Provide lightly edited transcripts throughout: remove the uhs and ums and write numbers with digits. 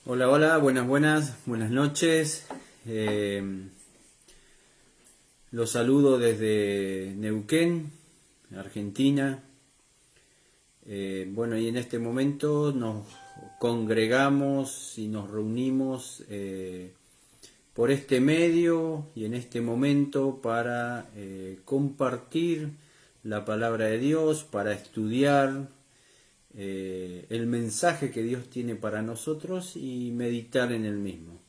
Hola, hola, buenas noches. Eh, los saludo desde Neuquén, Argentina. Bueno, y en este momento nos congregamos y nos reunimos por este medio y en este momento para compartir la palabra de Dios, para estudiar el mensaje que Dios tiene para nosotros y meditar en el mismo.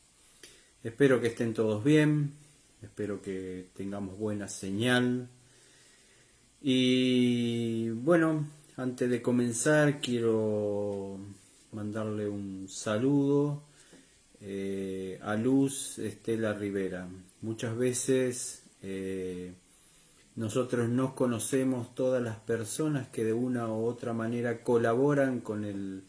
Espero que estén todos bien, espero que tengamos buena señal. Y bueno, antes de comenzar quiero mandarle un saludo a Luz Estela Rivera. Muchas veces nosotros no conocemos todas las personas que de una u otra manera colaboran con el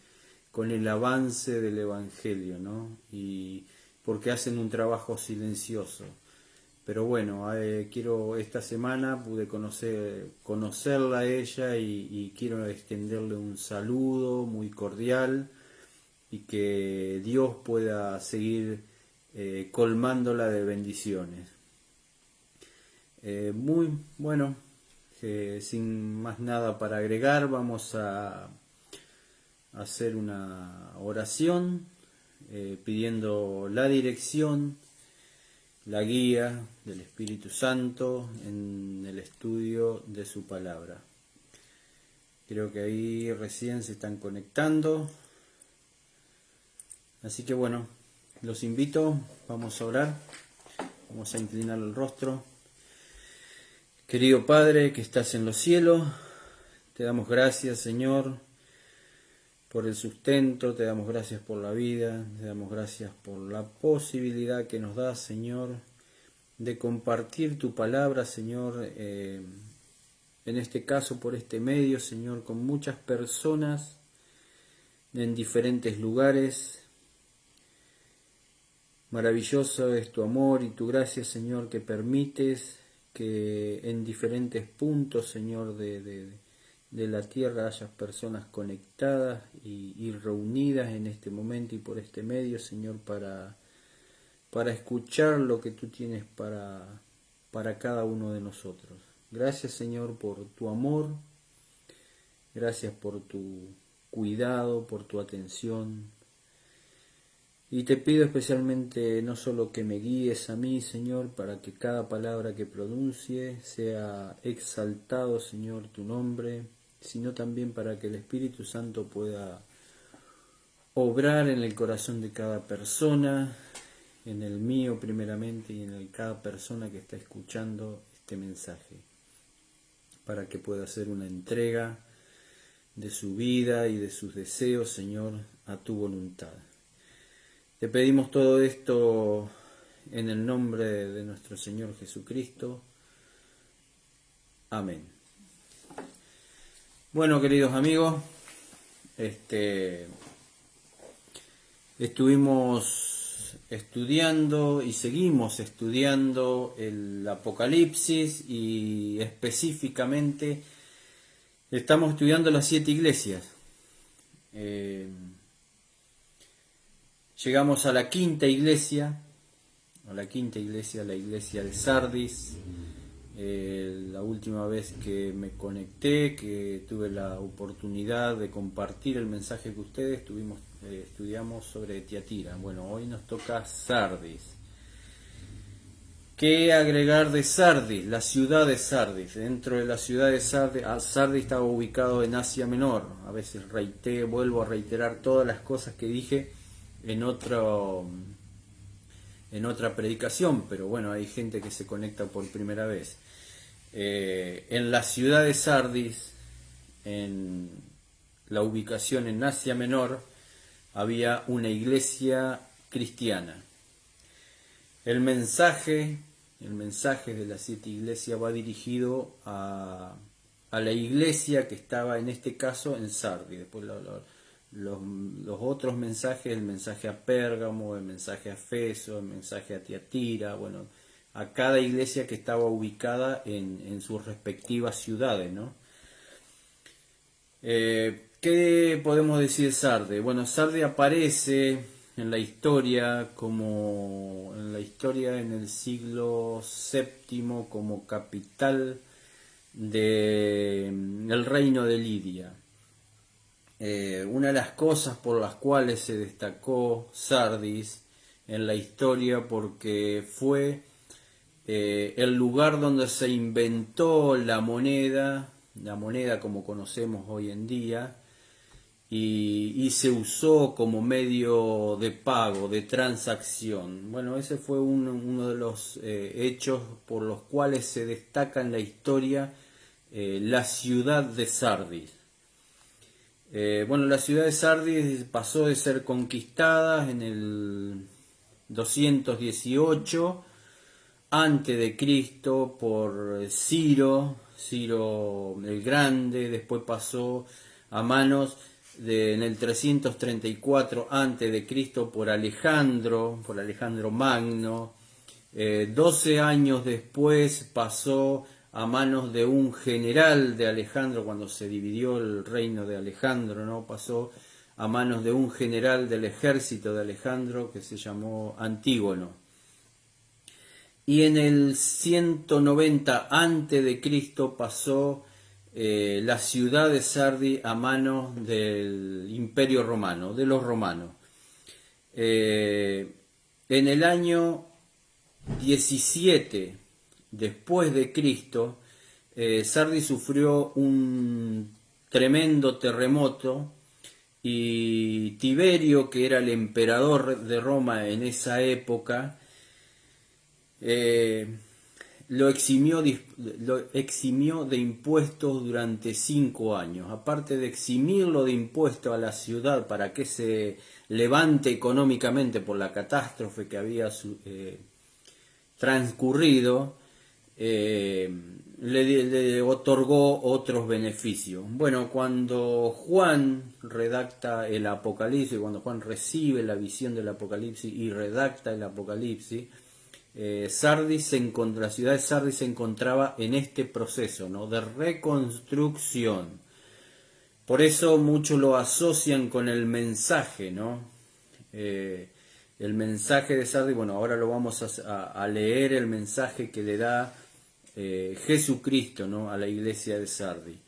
avance del Evangelio, ¿no? Y porque hacen un trabajo silencioso. Pero bueno, quiero esta semana pude conocerla a ella y quiero extenderle un saludo muy cordial y que Dios pueda seguir colmándola de bendiciones. Muy bueno, sin más nada para agregar, vamos a hacer una oración pidiendo la dirección, la guía del Espíritu Santo en el estudio de su palabra. Creo que ahí recién se están conectando. Así que bueno, los invito, vamos a orar, vamos a inclinar el rostro. Querido Padre que estás en los cielos, te damos gracias, Señor, por el sustento, te damos gracias por la vida, te damos gracias por la posibilidad que nos das, Señor, de compartir tu palabra, Señor, en este caso por este medio, Señor, con muchas personas en diferentes lugares. Maravilloso es tu amor y tu gracia, Señor, que permites que en diferentes puntos, Señor, de la tierra haya personas conectadas y reunidas en este momento y por este medio, Señor, para escuchar lo que tú tienes para cada uno de nosotros. Gracias, Señor, por tu amor, gracias por tu cuidado, por tu atención. Y te pido especialmente no solo que me guíes a mí, Señor, para que cada palabra que pronuncie sea exaltado, Señor, tu nombre, sino también para que el Espíritu Santo pueda obrar en el corazón de cada persona, en el mío primeramente y en el cada persona que está escuchando este mensaje, para que pueda hacer una entrega de su vida y de sus deseos, Señor, a tu voluntad. Te pedimos todo esto en el nombre de nuestro Señor Jesucristo. Amén. Bueno, queridos amigos, estuvimos estudiando y seguimos estudiando el Apocalipsis y específicamente estamos estudiando las 7 iglesias. Llegamos a la quinta iglesia, la iglesia de Sardis. La última vez que me conecté, que tuve la oportunidad de compartir el mensaje que ustedes estudiamos sobre Tiatira. Bueno, hoy nos toca Sardis. ¿Qué agregar de Sardis? La ciudad de Sardis. Dentro de la ciudad de Sardis, Sardis estaba ubicado en Asia Menor. A veces vuelvo a reiterar todas las cosas que dije en otra predicación, pero bueno, hay gente que se conecta por primera vez. En la ciudad de Sardis, en la ubicación en Asia Menor, había una iglesia cristiana. El mensaje de las 7 iglesias va dirigido a la iglesia que estaba en este caso en Sardis. Después los otros mensajes, el mensaje a Pérgamo, el mensaje a Efeso, el mensaje a Tiatira, bueno, a cada iglesia que estaba ubicada en sus respectivas ciudades, ¿no? ¿Qué podemos decir de Sardes? Bueno, Sardes aparece en la historia, como en la historia en el siglo VII como capital del reino de Lidia. Una de las cosas por las cuales se destacó Sardis en la historia porque fue el lugar donde se inventó la moneda como conocemos hoy en día, y se usó como medio de pago, de transacción. Bueno, ese fue uno de los hechos por los cuales se destaca en la historia la ciudad de Sardis. Bueno, la ciudad de Sardis pasó de ser conquistada en el 218 antes de Cristo por Ciro el Grande. Después pasó a manos en el 334 antes de Cristo por Alejandro Magno. 12 años después pasó a manos de un general de Alejandro, cuando se dividió el reino de Alejandro, ¿no? Pasó a manos de un general del ejército de Alejandro que se llamó Antígono. Y en el 190 antes de Cristo pasó la ciudad de Sardi a manos del Imperio Romano, de los romanos. En el año 17 después de Cristo, Sardi sufrió un tremendo terremoto y Tiberio, que era el emperador de Roma en esa época, lo eximió de impuestos durante 5 años. Aparte de eximirlo de impuestos a la ciudad para que se levante económicamente por la catástrofe que había transcurrido, le otorgó otros beneficios. Bueno, cuando Juan redacta el Apocalipsis, cuando Juan recibe la visión del Apocalipsis y redacta el Apocalipsis, la ciudad de Sardis se encontraba en este proceso, ¿no?, de reconstrucción. Por eso muchos lo asocian con el mensaje, ¿no? El mensaje de Sardis, bueno, ahora lo vamos a leer, el mensaje que le da Jesucristo, ¿no?, a la iglesia de Sardis.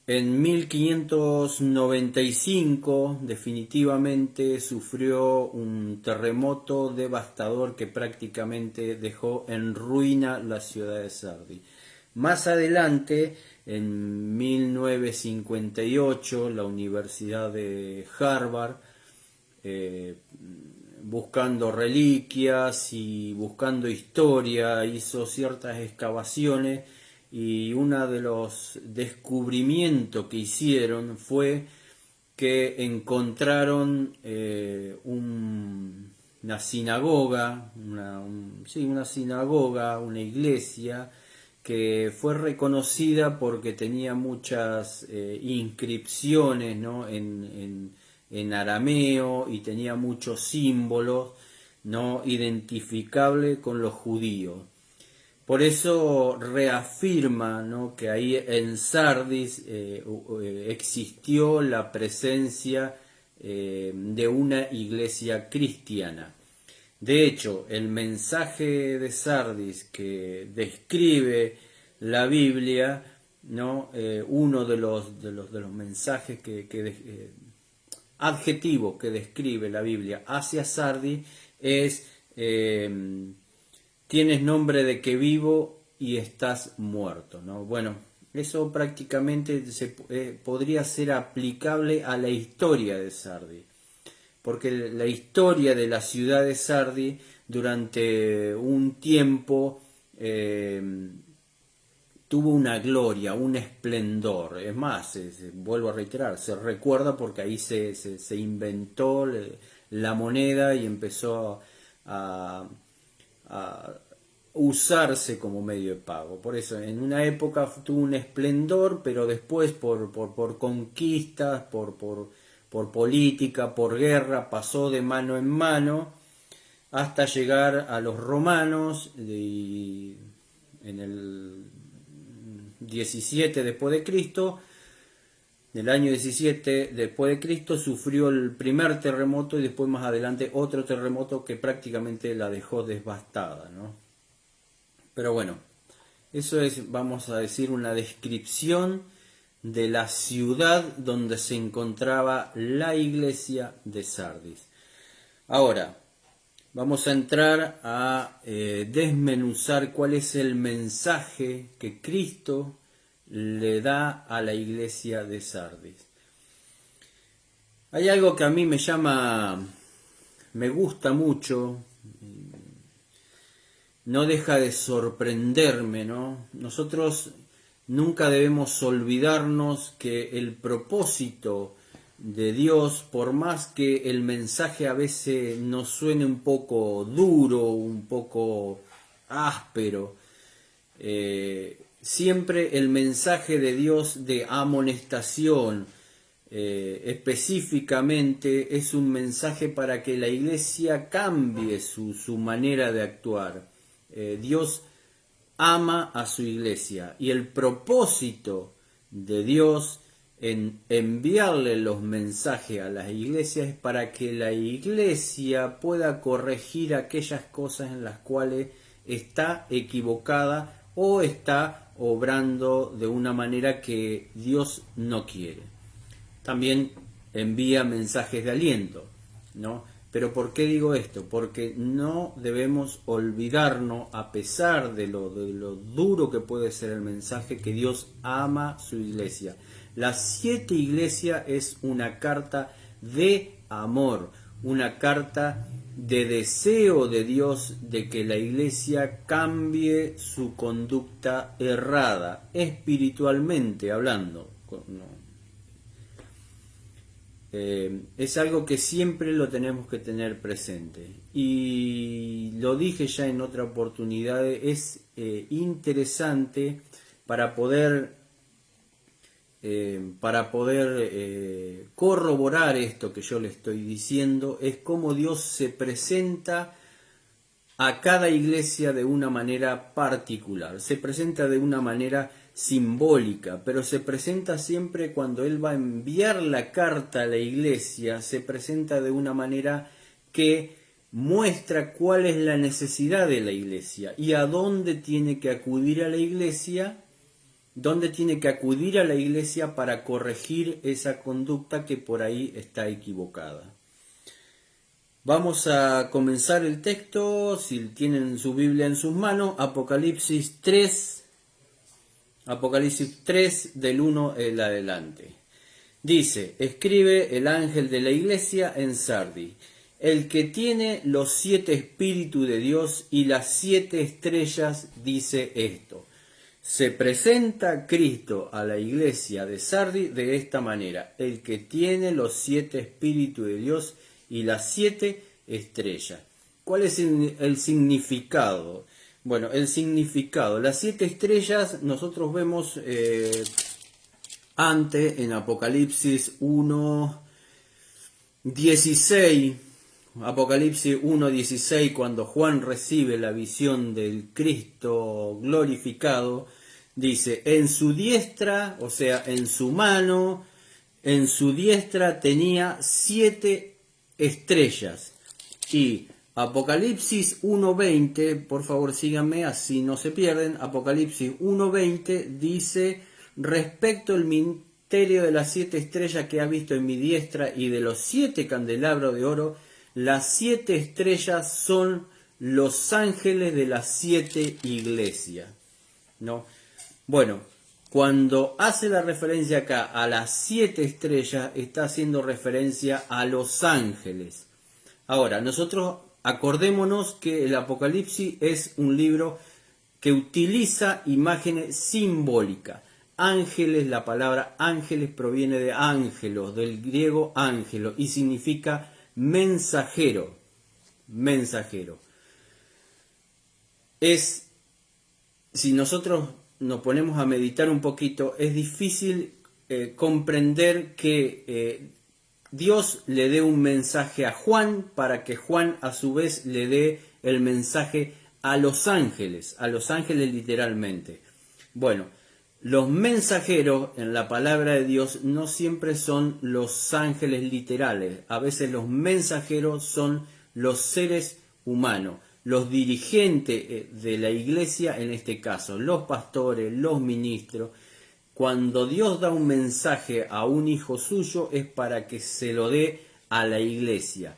En 1595 definitivamente sufrió un terremoto devastador que prácticamente dejó en ruina la ciudad de Sardis. Más adelante, en 1958, la Universidad de Harvard, buscando reliquias y buscando historia, hizo ciertas excavaciones, y uno de los descubrimientos que hicieron fue que encontraron una sinagoga, una iglesia que fue reconocida porque tenía muchas inscripciones, ¿no?, en arameo, y tenía muchos símbolos, ¿no?, identificables con los judíos. Por eso reafirma, ¿no?, que ahí en Sardis existió la presencia de una iglesia cristiana. De hecho, el mensaje de Sardis que describe la Biblia, ¿no?, uno de los mensajes adjetivos que describe la Biblia hacia Sardis es tienes nombre de que vivo y estás muerto, ¿no? Bueno, eso prácticamente podría ser aplicable a la historia de Sardis, porque la historia de la ciudad de Sardis durante un tiempo tuvo una gloria, un esplendor. Es más, vuelvo a reiterar, se recuerda porque ahí se inventó la moneda y empezó a usarse como medio de pago. Por eso en una época tuvo un esplendor, pero después por conquistas, por política, por guerra, pasó de mano en mano hasta llegar a los romanos, en el 17 después de Cristo, En el año 17 después de Cristo sufrió el primer terremoto y después más adelante otro terremoto que prácticamente la dejó devastada, ¿no? Pero bueno, eso es, vamos a decir, una descripción de la ciudad donde se encontraba la iglesia de Sardis. Ahora, vamos a entrar a desmenuzar cuál es el mensaje que Cristo le da a la iglesia de Sardis. Hay algo que a mí me gusta mucho, no deja de sorprenderme, ¿no? Nosotros nunca debemos olvidarnos que el propósito de Dios, por más que el mensaje a veces nos suene un poco duro, un poco áspero, siempre el mensaje de Dios de amonestación, específicamente es un mensaje para que la iglesia cambie su manera de actuar. Dios ama a su iglesia y el propósito de Dios en enviarle los mensajes a las iglesias es para que la iglesia pueda corregir aquellas cosas en las cuales está equivocada o está obrando de una manera que Dios no quiere. También envía mensajes de aliento, ¿no? Pero ¿por qué digo esto? Porque no debemos olvidarnos, a pesar de lo duro que puede ser el mensaje, que Dios ama su iglesia. Las 7 iglesias es una carta de amor, una carta de deseo de Dios de que la iglesia cambie su conducta errada, espiritualmente hablando, ¿no? Es algo que siempre lo tenemos que tener presente. Y lo dije ya en otra oportunidad, es interesante para poder corroborar esto que yo le estoy diciendo, es cómo Dios se presenta a cada iglesia de una manera particular, se presenta de una manera simbólica, pero se presenta siempre cuando Él va a enviar la carta a la iglesia, se presenta de una manera que muestra cuál es la necesidad de la iglesia y a dónde tiene que acudir a la iglesia, dónde tiene que acudir a la iglesia para corregir esa conducta que por ahí está equivocada. Vamos a comenzar el texto, si tienen su Biblia en sus manos, Apocalipsis 3 del 1 en adelante. Dice: escribe el ángel de la iglesia en Sardis, el que tiene los 7 espíritus de Dios y las 7 estrellas, dice esto: se presenta Cristo a la iglesia de Sardis de esta manera: el que tiene los 7 espíritus de Dios y las 7 estrellas. ¿Cuál es el significado? Bueno, el significado, las 7 estrellas nosotros vemos antes en Apocalipsis 1:16, Apocalipsis 1:16, cuando Juan recibe la visión del Cristo glorificado, dice: en su diestra, o sea, en su mano, en su diestra tenía 7 estrellas. Y Apocalipsis 1:20, por favor síganme, así no se pierden. Apocalipsis 1:20 dice: respecto al misterio de las 7 estrellas que has visto en mi diestra y de los 7 candelabros de oro, las 7 estrellas son los ángeles de las 7 iglesias, ¿no? Bueno, cuando hace la referencia acá a las 7 estrellas, está haciendo referencia a los ángeles. Ahora, nosotros acordémonos que el Apocalipsis es un libro que utiliza imágenes simbólicas. Ángeles, la palabra ángeles proviene de ángelos, del griego ángelo, y significa mensajero. Mensajero. Si nosotros nos ponemos a meditar un poquito, es difícil comprender que Dios le dé un mensaje a Juan para que Juan a su vez le dé el mensaje a los ángeles literalmente. Bueno, Los mensajeros en la palabra de Dios no siempre son los ángeles literales. A veces los mensajeros son los seres humanos, los dirigentes de la iglesia, en este caso, los pastores, los ministros. Cuando Dios da un mensaje a un hijo suyo es para que se lo dé a la iglesia.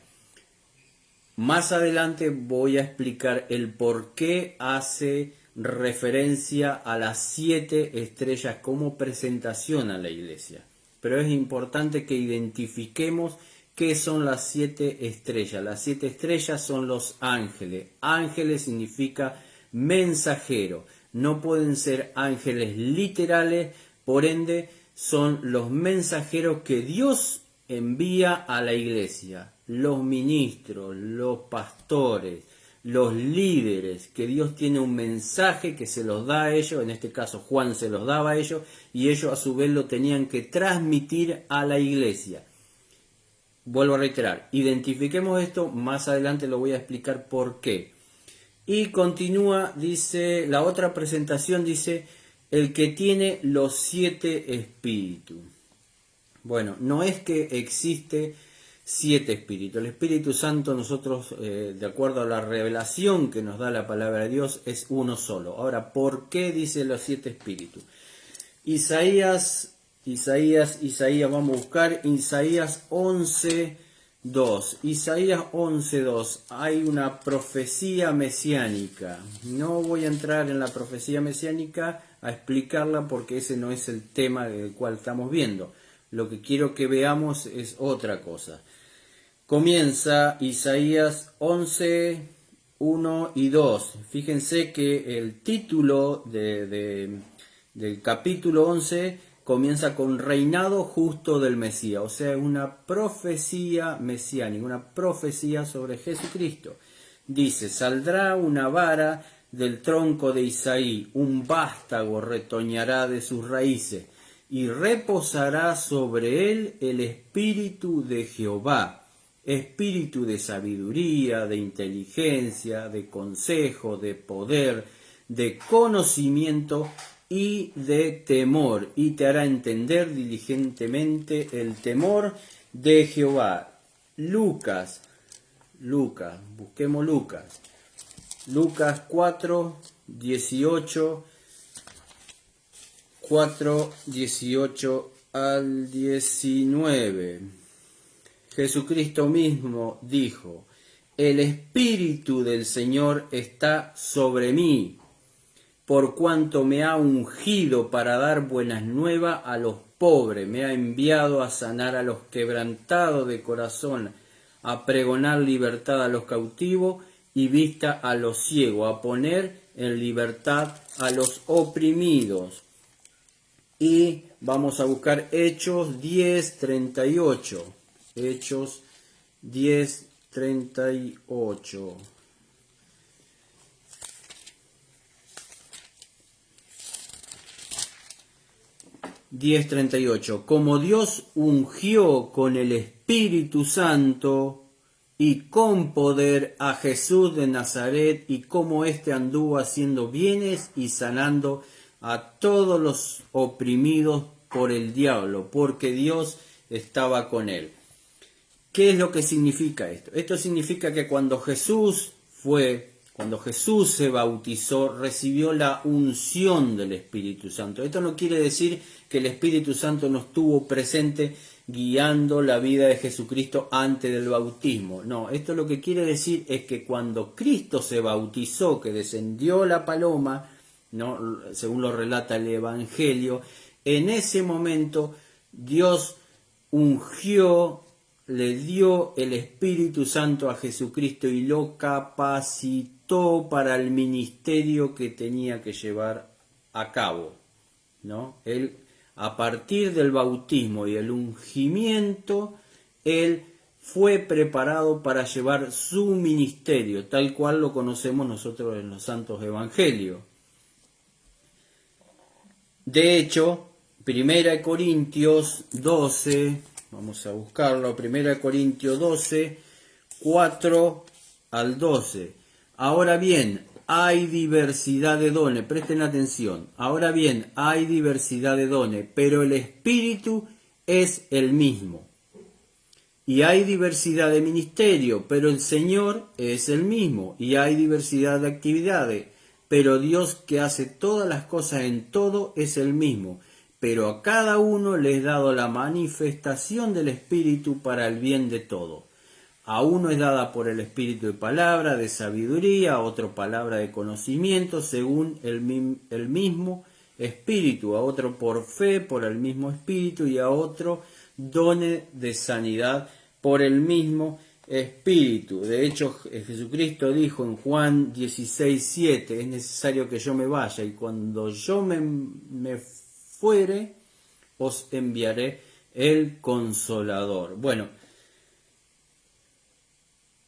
Más adelante voy a explicar el por qué hace referencia a las 7 estrellas como presentación a la iglesia. Pero es importante que identifiquemos qué son las 7 estrellas. Las 7 estrellas son los ángeles. Ángeles significa mensajero. No pueden ser ángeles literales, por ende son los mensajeros que Dios envía a la iglesia. Los ministros, los pastores, los líderes, que Dios tiene un mensaje que se los da a ellos, en este caso Juan se los daba a ellos, y ellos a su vez lo tenían que transmitir a la iglesia. Vuelvo a reiterar, identifiquemos esto, más adelante lo voy a explicar por qué. Y continúa, dice, la otra presentación dice, el que tiene los 7 espíritus. Bueno, no es que existe 7 espíritus. El Espíritu Santo nosotros, de acuerdo a la revelación que nos da la palabra de Dios, es uno solo. Ahora, ¿por qué dice los 7 espíritus? Isaías, vamos a buscar Isaías 11:2. Isaías 11:2. Hay una profecía mesiánica. No voy a entrar en la profecía mesiánica a explicarla porque ese no es el tema del cual estamos viendo. Lo que quiero que veamos es otra cosa. Comienza Isaías 11, 1 y 2. Fíjense que el título del capítulo 11 comienza con reinado justo del Mesías. O sea, una profecía mesiánica, una profecía sobre Jesucristo. Dice, saldrá una vara del tronco de Isaí, un vástago retoñará de sus raíces, y reposará sobre él el espíritu de Jehová, espíritu de sabiduría, de inteligencia, de consejo, de poder, de conocimiento y de temor, y te hará entender diligentemente el temor de Jehová. Lucas, busquemos Lucas 4, 18 al 19. Jesucristo mismo dijo, el Espíritu del Señor está sobre mí, por cuanto me ha ungido para dar buenas nuevas a los pobres, me ha enviado a sanar a los quebrantados de corazón, a pregonar libertad a los cautivos y vista a los ciegos, a poner en libertad a los oprimidos. Y vamos a buscar Hechos 10:38. Hechos 10:38. Como Dios ungió con el Espíritu Santo y con poder a Jesús de Nazaret, y como éste anduvo haciendo bienes y sanando a todos los oprimidos por el diablo, porque Dios estaba con él. ¿Qué es lo que significa esto? Esto significa que cuando Jesús se bautizó, recibió la unción del Espíritu Santo. Esto no quiere decir que el Espíritu Santo no estuvo presente guiando la vida de Jesucristo antes del bautismo. No, esto lo que quiere decir es que cuando Cristo se bautizó, que descendió la paloma, ¿no?, según lo relata el Evangelio, en ese momento Dios ungió, le dio el Espíritu Santo a Jesucristo y lo capacitó para el ministerio que tenía que llevar a cabo, ¿no? Él, a partir del bautismo y el ungimiento, él fue preparado para llevar su ministerio, tal cual lo conocemos nosotros en los santos evangelios. De hecho, 1 Corintios 12, vamos a buscarlo, 1 Corintios 12, 4 al 12. Ahora bien, hay diversidad de dones, presten atención. Ahora bien, hay diversidad de dones, pero el Espíritu es el mismo. Y hay diversidad de ministerio, pero el Señor es el mismo. Y hay diversidad de actividades, pero Dios que hace todas las cosas en todo es el mismo. Pero a cada uno le es dado la manifestación del Espíritu para el bien de todo. A uno es dada por el Espíritu de palabra, de sabiduría, a otro palabra de conocimiento, según el mismo Espíritu, a otro por fe, por el mismo Espíritu, y a otro dones de sanidad por el mismo Espíritu. De hecho, Jesucristo dijo en Juan 16:7, es necesario que yo me vaya, y cuando yo me fuere, os enviaré el Consolador. Bueno,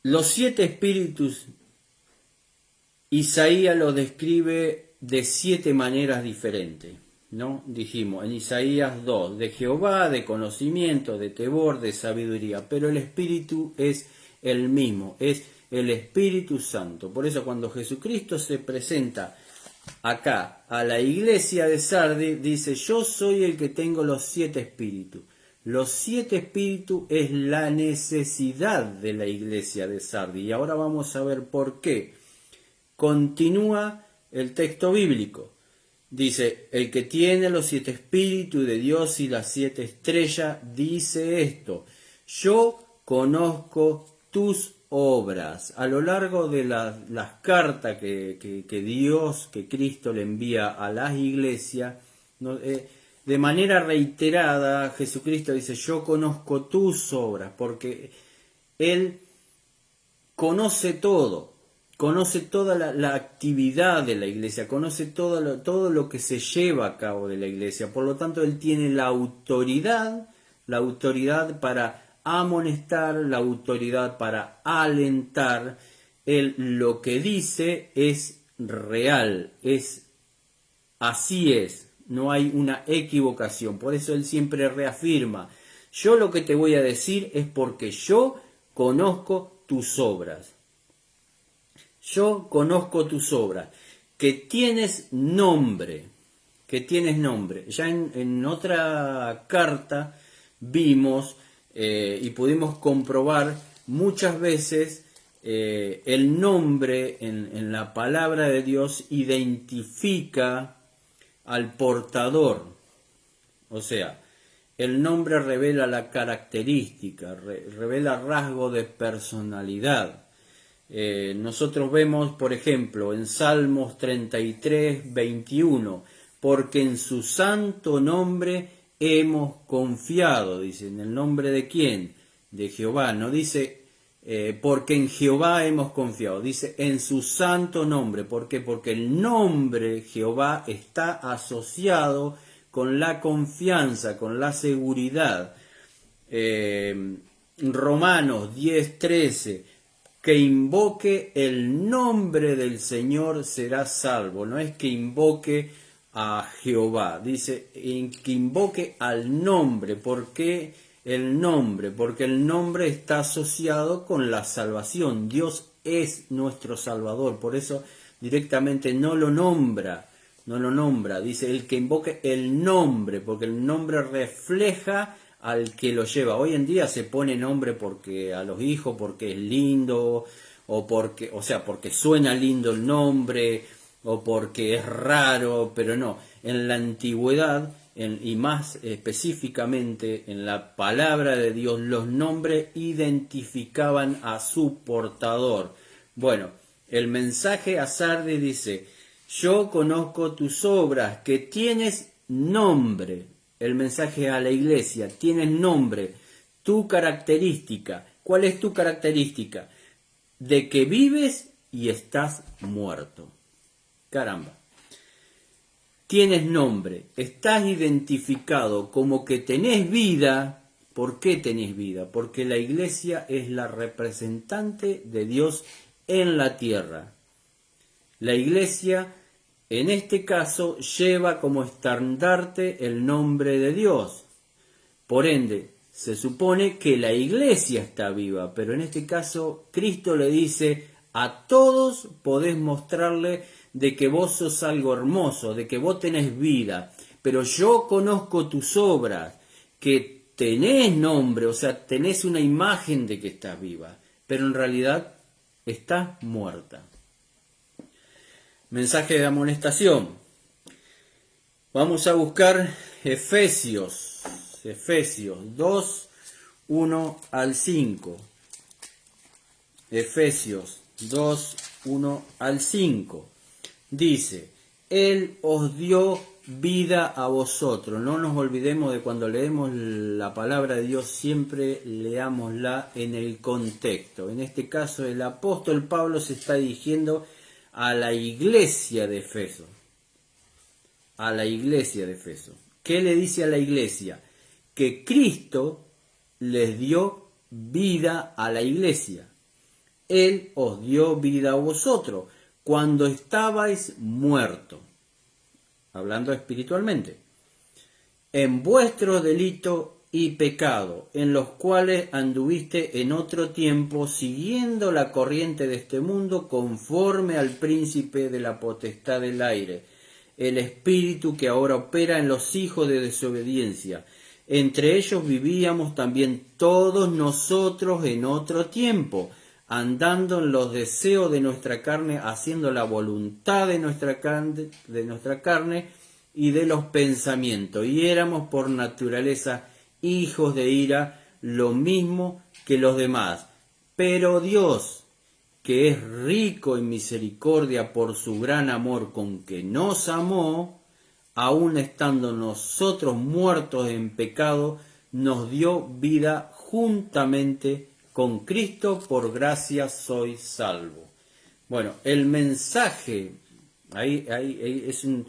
los 7 espíritus, Isaías los describe de 7 maneras diferentes, ¿no? Dijimos en Isaías 2, de Jehová, de conocimiento, de temor, de sabiduría, pero el Espíritu es el mismo, es el Espíritu Santo. Por eso cuando Jesucristo se presenta acá a la iglesia de Sardis, dice: yo soy el que tengo los 7 espíritus. Los 7 espíritus es la necesidad de la iglesia de Sardis. Y ahora vamos a ver por qué. Continúa el texto bíblico. Dice: el que tiene los 7 espíritus de Dios y las 7 estrellas, dice esto: yo conozco tus obras. A lo largo de las cartas que Dios, que Cristo le envía a las iglesias, de manera reiterada Jesucristo dice: yo conozco tus obras, porque Él conoce todo, conoce toda la actividad de la iglesia, conoce todo lo que se lleva a cabo de la iglesia. Por lo tanto, Él tiene la autoridad para amonestar, la autoridad para alentar. Él lo que dice es real, así es. No hay una equivocación. Por eso Él siempre reafirma: yo lo que te voy a decir es porque yo conozco tus obras. Yo conozco tus obras. Que tienes nombre. Que tienes nombre. Ya en otra carta vimos y pudimos comprobar muchas veces el nombre en la palabra de Dios identifica al portador. O sea, el nombre revela la característica, revela rasgo de personalidad. Nosotros vemos, por ejemplo, en Salmos 33:21, porque en su santo nombre hemos confiado. Dice: ¿en el nombre de quién? De Jehová. No dice porque en Jehová hemos confiado, dice en su santo nombre. ¿Por qué? Porque el nombre Jehová está asociado con la confianza, con la seguridad. Romanos 10:13, que invoque el nombre del Señor será salvo. No es que invoque a Jehová, dice que invoque al nombre. ¿Por qué el nombre? Porque el nombre está asociado con la salvación. Dios es nuestro Salvador, por eso directamente no lo nombra, dice el que invoque el nombre, porque el nombre refleja al que lo lleva. Hoy en día se pone nombre porque a los hijos, porque es lindo, o porque suena lindo el nombre, o porque es raro, pero no. En la antigüedad, y más específicamente en la palabra de Dios, los nombres identificaban a su portador. Bueno, el mensaje a Sardis dice: yo conozco tus obras, que tienes nombre. El mensaje a la iglesia: tienes nombre, tu característica. ¿Cuál es tu característica? De que vives y estás muerto. Caramba. Tienes nombre, estás identificado como que tenés vida. ¿Por qué tenés vida? Porque la iglesia es la representante de Dios en la tierra. La iglesia, en este caso, lleva como estandarte el nombre de Dios. Por ende, se supone que la iglesia está viva, pero en este caso Cristo le dice A todos podés mostrarle de que vos sos algo hermoso, de que vos tenés vida, pero yo conozco tus obras, que tenés nombre, o sea, tenés una imagen de que estás viva, pero en realidad estás muerta. Mensaje de amonestación. Vamos a buscar Efesios 2, 1 al 5. Efesios 2, 1 al 5. Dice, Él os dio vida a vosotros. No nos olvidemos de cuando leemos la palabra de Dios, siempre leámosla en el contexto. En este caso, el apóstol Pablo se está dirigiendo a la iglesia de Efeso. A la iglesia de Efeso. ¿Qué le dice a la iglesia? Que Cristo les dio vida a la iglesia. Él os dio vida a vosotros cuando estabais muertos, hablando espiritualmente, en vuestro delito y pecado, en los cuales anduviste en otro tiempo, siguiendo la corriente de este mundo, conforme al príncipe de la potestad del aire, el espíritu que ahora opera en los hijos de desobediencia. Entre ellos vivíamos también todos nosotros en otro tiempo, andando en los deseos de nuestra carne, haciendo la voluntad de nuestra carne y de los pensamientos. Y éramos por naturaleza hijos de ira, lo mismo que los demás. Pero Dios, que es rico en misericordia por su gran amor con que nos amó, aun estando nosotros muertos en pecado, nos dio vida juntamente con Cristo, por gracia soy salvo. Bueno, el mensaje, ahí es un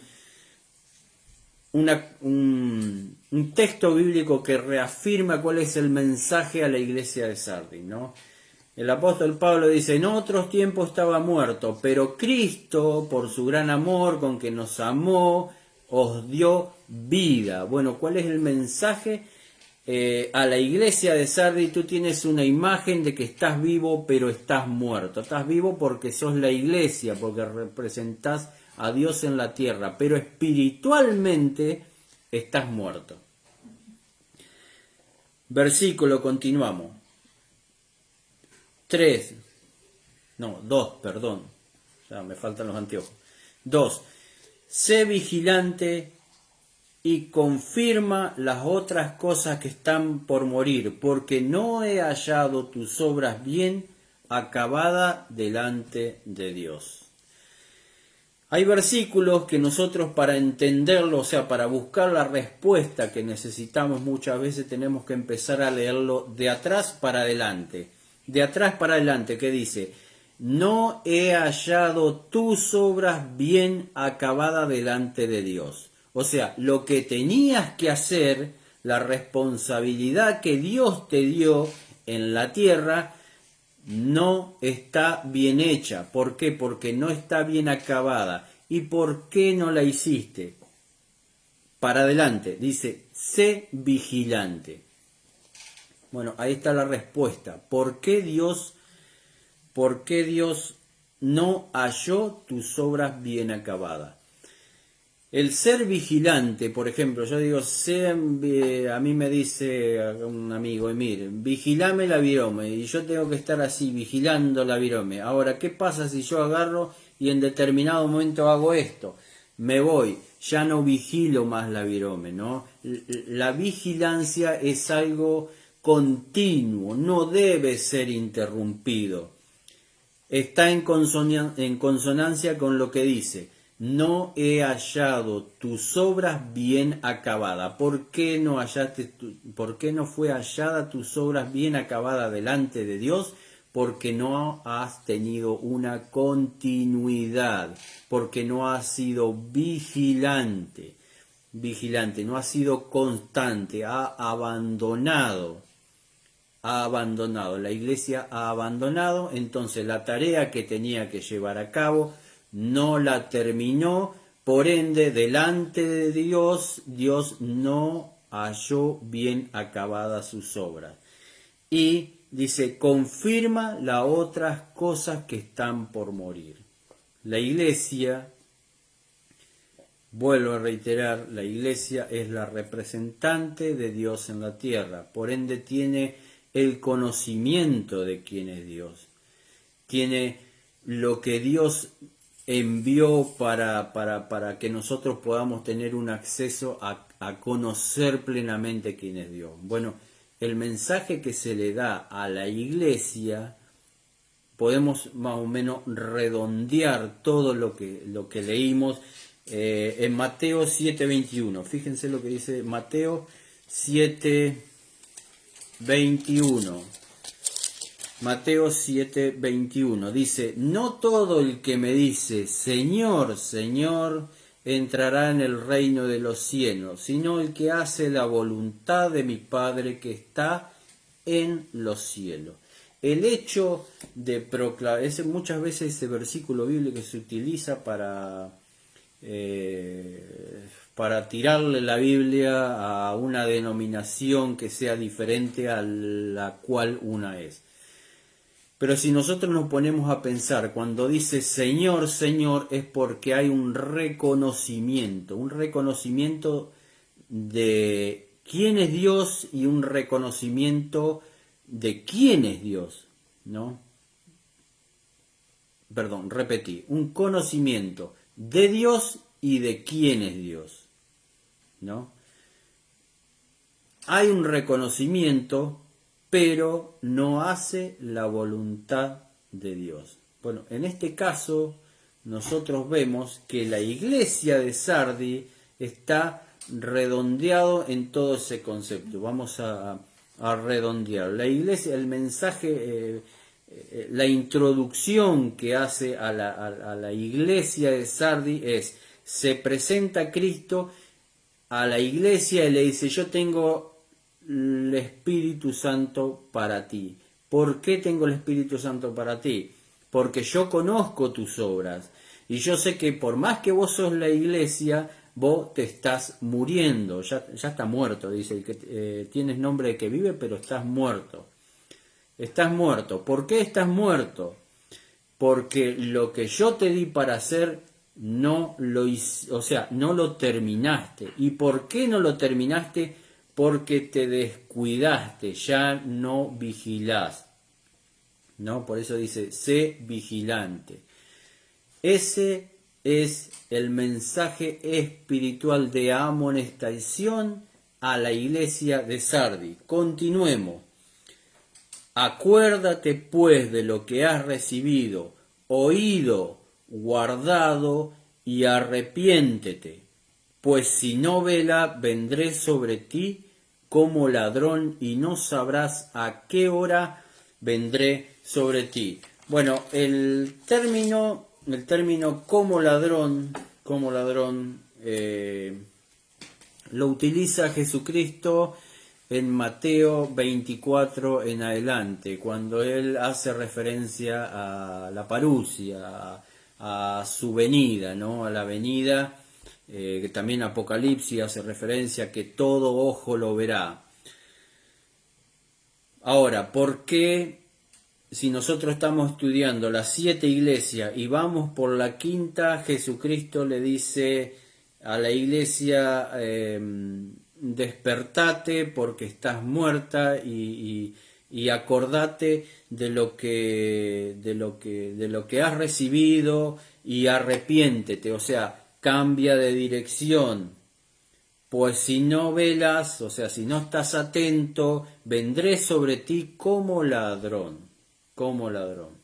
texto bíblico que reafirma cuál es el mensaje a la iglesia de Sardis, ¿no? El apóstol Pablo dice, en otros tiempos estaba muerto, pero Cristo, por su gran amor con que nos amó, os dio vida. Bueno, ¿cuál es el mensaje? A la iglesia de Sardis tú tienes una imagen de que estás vivo, pero estás muerto. Estás vivo porque sos la iglesia, porque representás a Dios en la tierra, pero espiritualmente estás muerto. Versículo, continuamos. 2, perdón. Ya me faltan los anteojos. 2. Sé vigilante y confirma las otras cosas que están por morir, porque no he hallado tus obras bien acabadas delante de Dios. Hay versículos que nosotros, para entenderlo, o sea, para buscar la respuesta que necesitamos, muchas veces tenemos que empezar a leerlo de atrás para adelante. De atrás para adelante, que dice, no he hallado tus obras bien acabadas delante de Dios. O sea, lo que tenías que hacer, la responsabilidad que Dios te dio en la tierra, no está bien hecha. ¿Por qué? Porque no está bien acabada. ¿Y por qué no la hiciste? Para adelante, dice, sé vigilante. Bueno, ahí está la respuesta. ¿Por qué Dios no halló tus obras bien acabadas? El ser vigilante, por ejemplo, yo digo, a mí me dice un amigo, mire, vigilame la virome, y yo tengo que estar así, vigilando la virome. Ahora, ¿qué pasa si yo agarro y en determinado momento hago esto? Me voy, ya no vigilo más la virome, ¿no? La vigilancia es algo continuo, no debe ser interrumpido. Está en consonancia con lo que dice, no he hallado tus obras bien acabadas. ¿Por qué no fue hallada tus obras bien acabadas delante de Dios? Porque no has tenido una continuidad, porque no has sido vigilante, no has sido constante, ha abandonado, la iglesia ha abandonado, entonces la tarea que tenía que llevar a cabo no la terminó, por ende, delante de Dios, Dios no halló bien acabadas sus obras. y dice, confirma las otras cosas que están por morir. La iglesia, vuelvo a reiterar, la iglesia es la representante de Dios en la tierra, por ende tiene el conocimiento de quién es Dios, tiene lo que Dios envió para que nosotros podamos tener un acceso a conocer plenamente quién es Dios. Bueno, el mensaje que se le da a la iglesia, podemos más o menos redondear todo lo que leímos en Mateo 7:21. Fíjense lo que dice Mateo 7:21. Mateo 7:21 dice, no todo el que me dice, Señor, Señor, entrará en el reino de los cielos, sino el que hace la voluntad de mi Padre que está en los cielos. El hecho de proclamar, muchas veces ese versículo bíblico se utiliza para tirarle la Biblia a una denominación que sea diferente a la cual una es. Pero si nosotros nos ponemos a pensar, cuando dice Señor, Señor, es porque hay un reconocimiento de quién es Dios y un reconocimiento de quién es Dios, ¿no? Perdón, repetí, un conocimiento de Dios y de quién es Dios, ¿no? Hay un reconocimiento, pero no hace la voluntad de Dios. Bueno, en este caso nosotros vemos que la iglesia de Sardi está redondeado en todo ese concepto. Vamos a redondear. La iglesia, el mensaje, la introducción que hace a la iglesia de Sardi es, se presenta Cristo a la iglesia y le dice, yo tengo el Espíritu Santo para ti. ¿Por qué tengo el Espíritu Santo para ti? Porque yo conozco tus obras y yo sé que por más que vos sos la iglesia, vos te estás muriendo, ya está muerto, dice, que tienes nombre de que vive, pero estás muerto. Estás muerto. ¿Por qué estás muerto? Porque lo que yo te di para hacer no lo no lo terminaste. ¿Y por qué no lo terminaste? Porque te descuidaste, ya no vigilás. ¿No? Por eso dice, sé vigilante. Ese es el mensaje espiritual de amonestación a la iglesia de Sardi. Continuemos. Acuérdate pues de lo que has recibido, oído, guardado, y arrepiéntete, pues si no vela, vendré sobre ti como ladrón y no sabrás a qué hora vendré sobre ti. Bueno, el término como ladrón, lo utiliza Jesucristo en Mateo 24 en adelante, cuando él hace referencia a la parusia, a su venida, ¿no? A la venida, que también Apocalipsis hace referencia a que todo ojo lo verá. Ahora, ¿por qué si nosotros estamos estudiando las 7 iglesias y vamos por la quinta, Jesucristo le dice a la iglesia, despertate porque estás muerta y acordate de lo que has recibido y arrepiéntete, o sea, cambia de dirección? Pues si no velas, o sea, si no estás atento, vendré sobre ti como ladrón, como ladrón.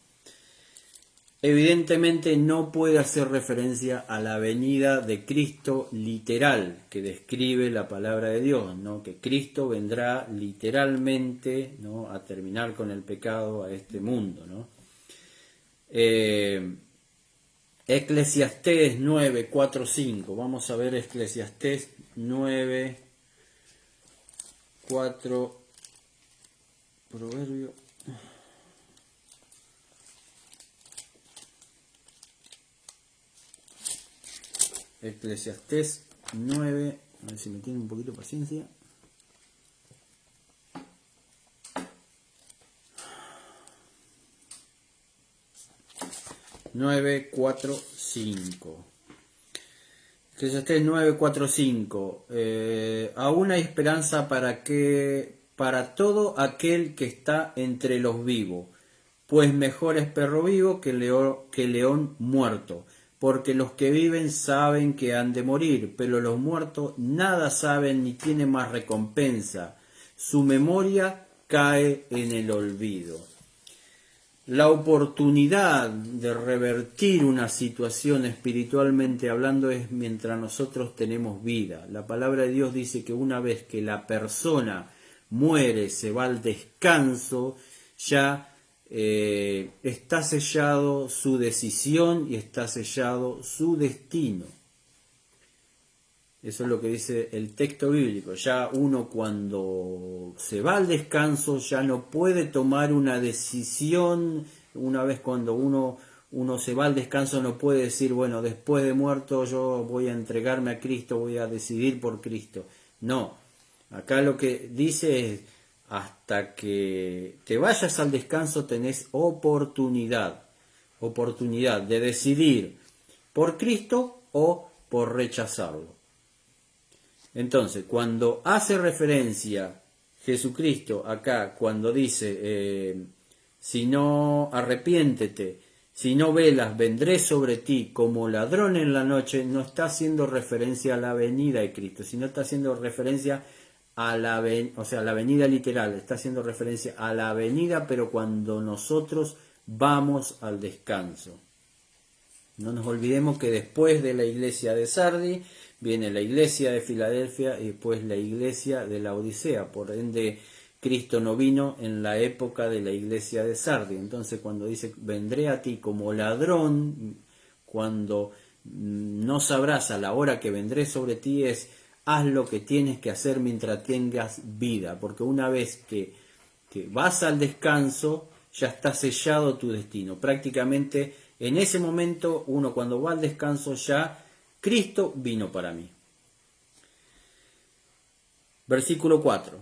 Evidentemente no puede hacer referencia a la venida de Cristo literal que describe la palabra de Dios, ¿no? Que Cristo vendrá literalmente, ¿no? A terminar con el pecado a este mundo, ¿no? Eclesiastés 9, 4, 5. Vamos a ver Eclesiastés 9, 4, Proverbio. Eclesiastés 9, a ver si me tiene un poquito de paciencia. 9:4-5. Eclesiastés 9:4-5. Aún hay esperanza para todo aquel que está entre los vivos, pues mejor es perro vivo que león muerto, porque los que viven saben que han de morir, pero los muertos nada saben ni tienen más recompensa. Su memoria cae en el olvido. La oportunidad de revertir una situación espiritualmente hablando es mientras nosotros tenemos vida. La palabra de Dios dice que una vez que la persona muere, se va al descanso, ya está sellado su decisión y está sellado su destino. Eso es lo que dice el texto bíblico. Ya uno cuando se va al descanso ya no puede tomar una decisión. Una vez cuando uno se va al descanso no puede decir, bueno, después de muerto yo voy a entregarme a Cristo, voy a decidir por Cristo. No, acá lo que dice es, hasta que te vayas al descanso tenés oportunidad de decidir por Cristo o por rechazarlo. Entonces, cuando hace referencia Jesucristo acá, cuando dice, si no arrepiéntete, si no velas, vendré sobre ti como ladrón en la noche, no está haciendo referencia a la venida de Cristo, sino está haciendo referencia a la venida literal, está haciendo referencia a la venida, pero cuando nosotros vamos al descanso. No nos olvidemos que después de la iglesia de Sardi viene la iglesia de Filadelfia y después la iglesia de la Odisea. Por ende, Cristo no vino en la época de la iglesia de Sardi. Entonces, cuando dice, vendré a ti como ladrón, cuando no sabrás a la hora que vendré sobre ti, es haz lo que tienes que hacer mientras tengas vida. Porque una vez que vas al descanso, ya está sellado tu destino. Prácticamente en ese momento, uno cuando va al descanso ya, Cristo vino para mí. Versículo 4.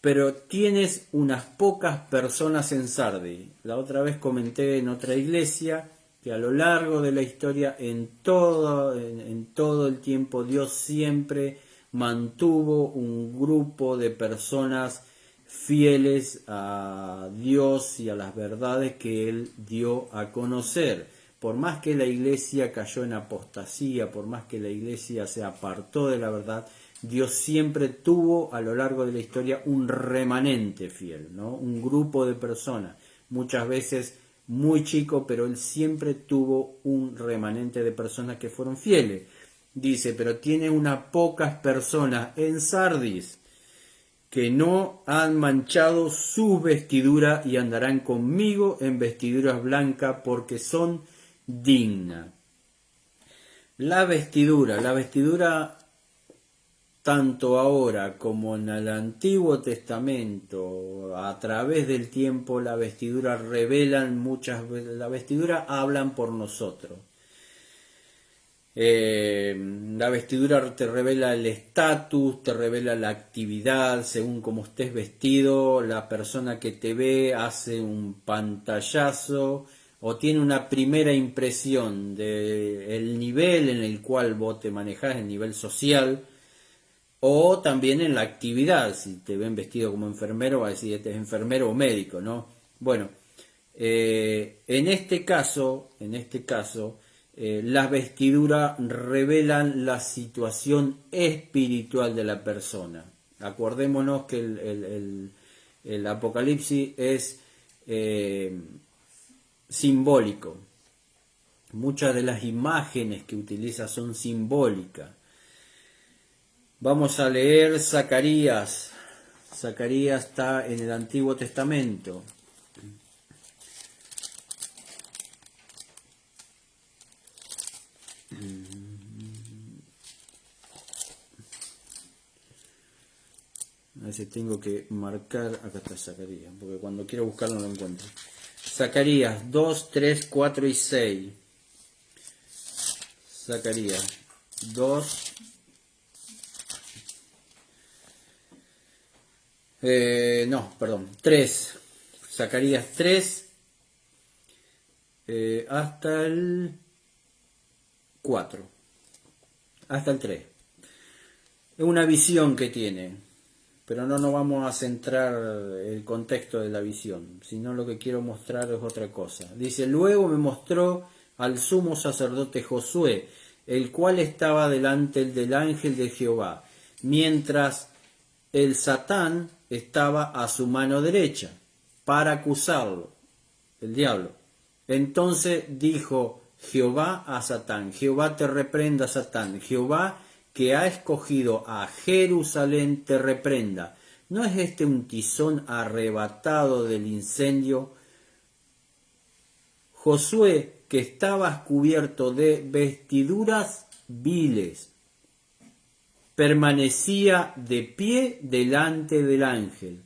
Pero tienes unas pocas personas en Sardi. La otra vez comenté en otra iglesia que a lo largo de la historia, en todo el tiempo, Dios siempre mantuvo un grupo de personas fieles a Dios y a las verdades que Él dio a conocer. Por más que la iglesia cayó en apostasía, por más que la iglesia se apartó de la verdad, Dios siempre tuvo a lo largo de la historia un remanente fiel, ¿no? Un grupo de personas, muchas veces muy chico, pero Él siempre tuvo un remanente de personas que fueron fieles. Dice, pero tiene unas pocas personas en Sardis que no han manchado su vestidura y andarán conmigo en vestiduras blancas porque son dignas. La vestidura tanto ahora como en el Antiguo Testamento, a través del tiempo, la vestidura revelan muchas veces, la vestidura hablan por nosotros. La vestidura te revela el estatus, te revela la actividad, según como estés vestido, la persona que te ve hace un pantallazo o tiene una primera impresión del nivel en el cual vos te manejás, el nivel social, o también en la actividad. Si te ven vestido como enfermero, va a decir este es enfermero o médico, ¿no? Bueno, en este caso, las vestiduras revelan la situación espiritual de la persona. Acordémonos que el Apocalipsis es simbólico. Muchas de las imágenes que utiliza son simbólicas. Vamos a leer Zacarías. Zacarías está en el Antiguo Testamento. A ver si tengo que marcar. Acá está Zacarías, porque cuando quiero buscarlo no lo encuentro. Zacarías 2, 3, 4 y 6. Zacarías 2. No, perdón, 3. Zacarías 3, hasta el 4, hasta el 3. Es una visión que tiene, pero no nos vamos a centrar el contexto de la visión, sino lo que quiero mostrar es otra cosa. Dice, luego me mostró al sumo sacerdote Josué, el cual estaba delante del ángel de Jehová, mientras el Satán estaba a su mano derecha, para acusarlo, el diablo. Entonces dijo Jehová a Satán, Jehová te reprenda, Satán, Jehová que ha escogido a Jerusalén te reprenda. ¿No es este un tizón arrebatado del incendio? Josué, que estaba cubierto de vestiduras viles, permanecía de pie delante del ángel.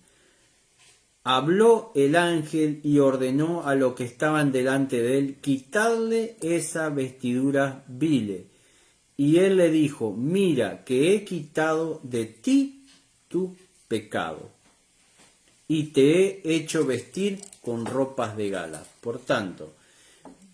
Habló el ángel y ordenó a los que estaban delante de él, quitadle esa vestidura vile. Y él le dijo, mira que he quitado de ti tu pecado, y te he hecho vestir con ropas de gala. Por tanto,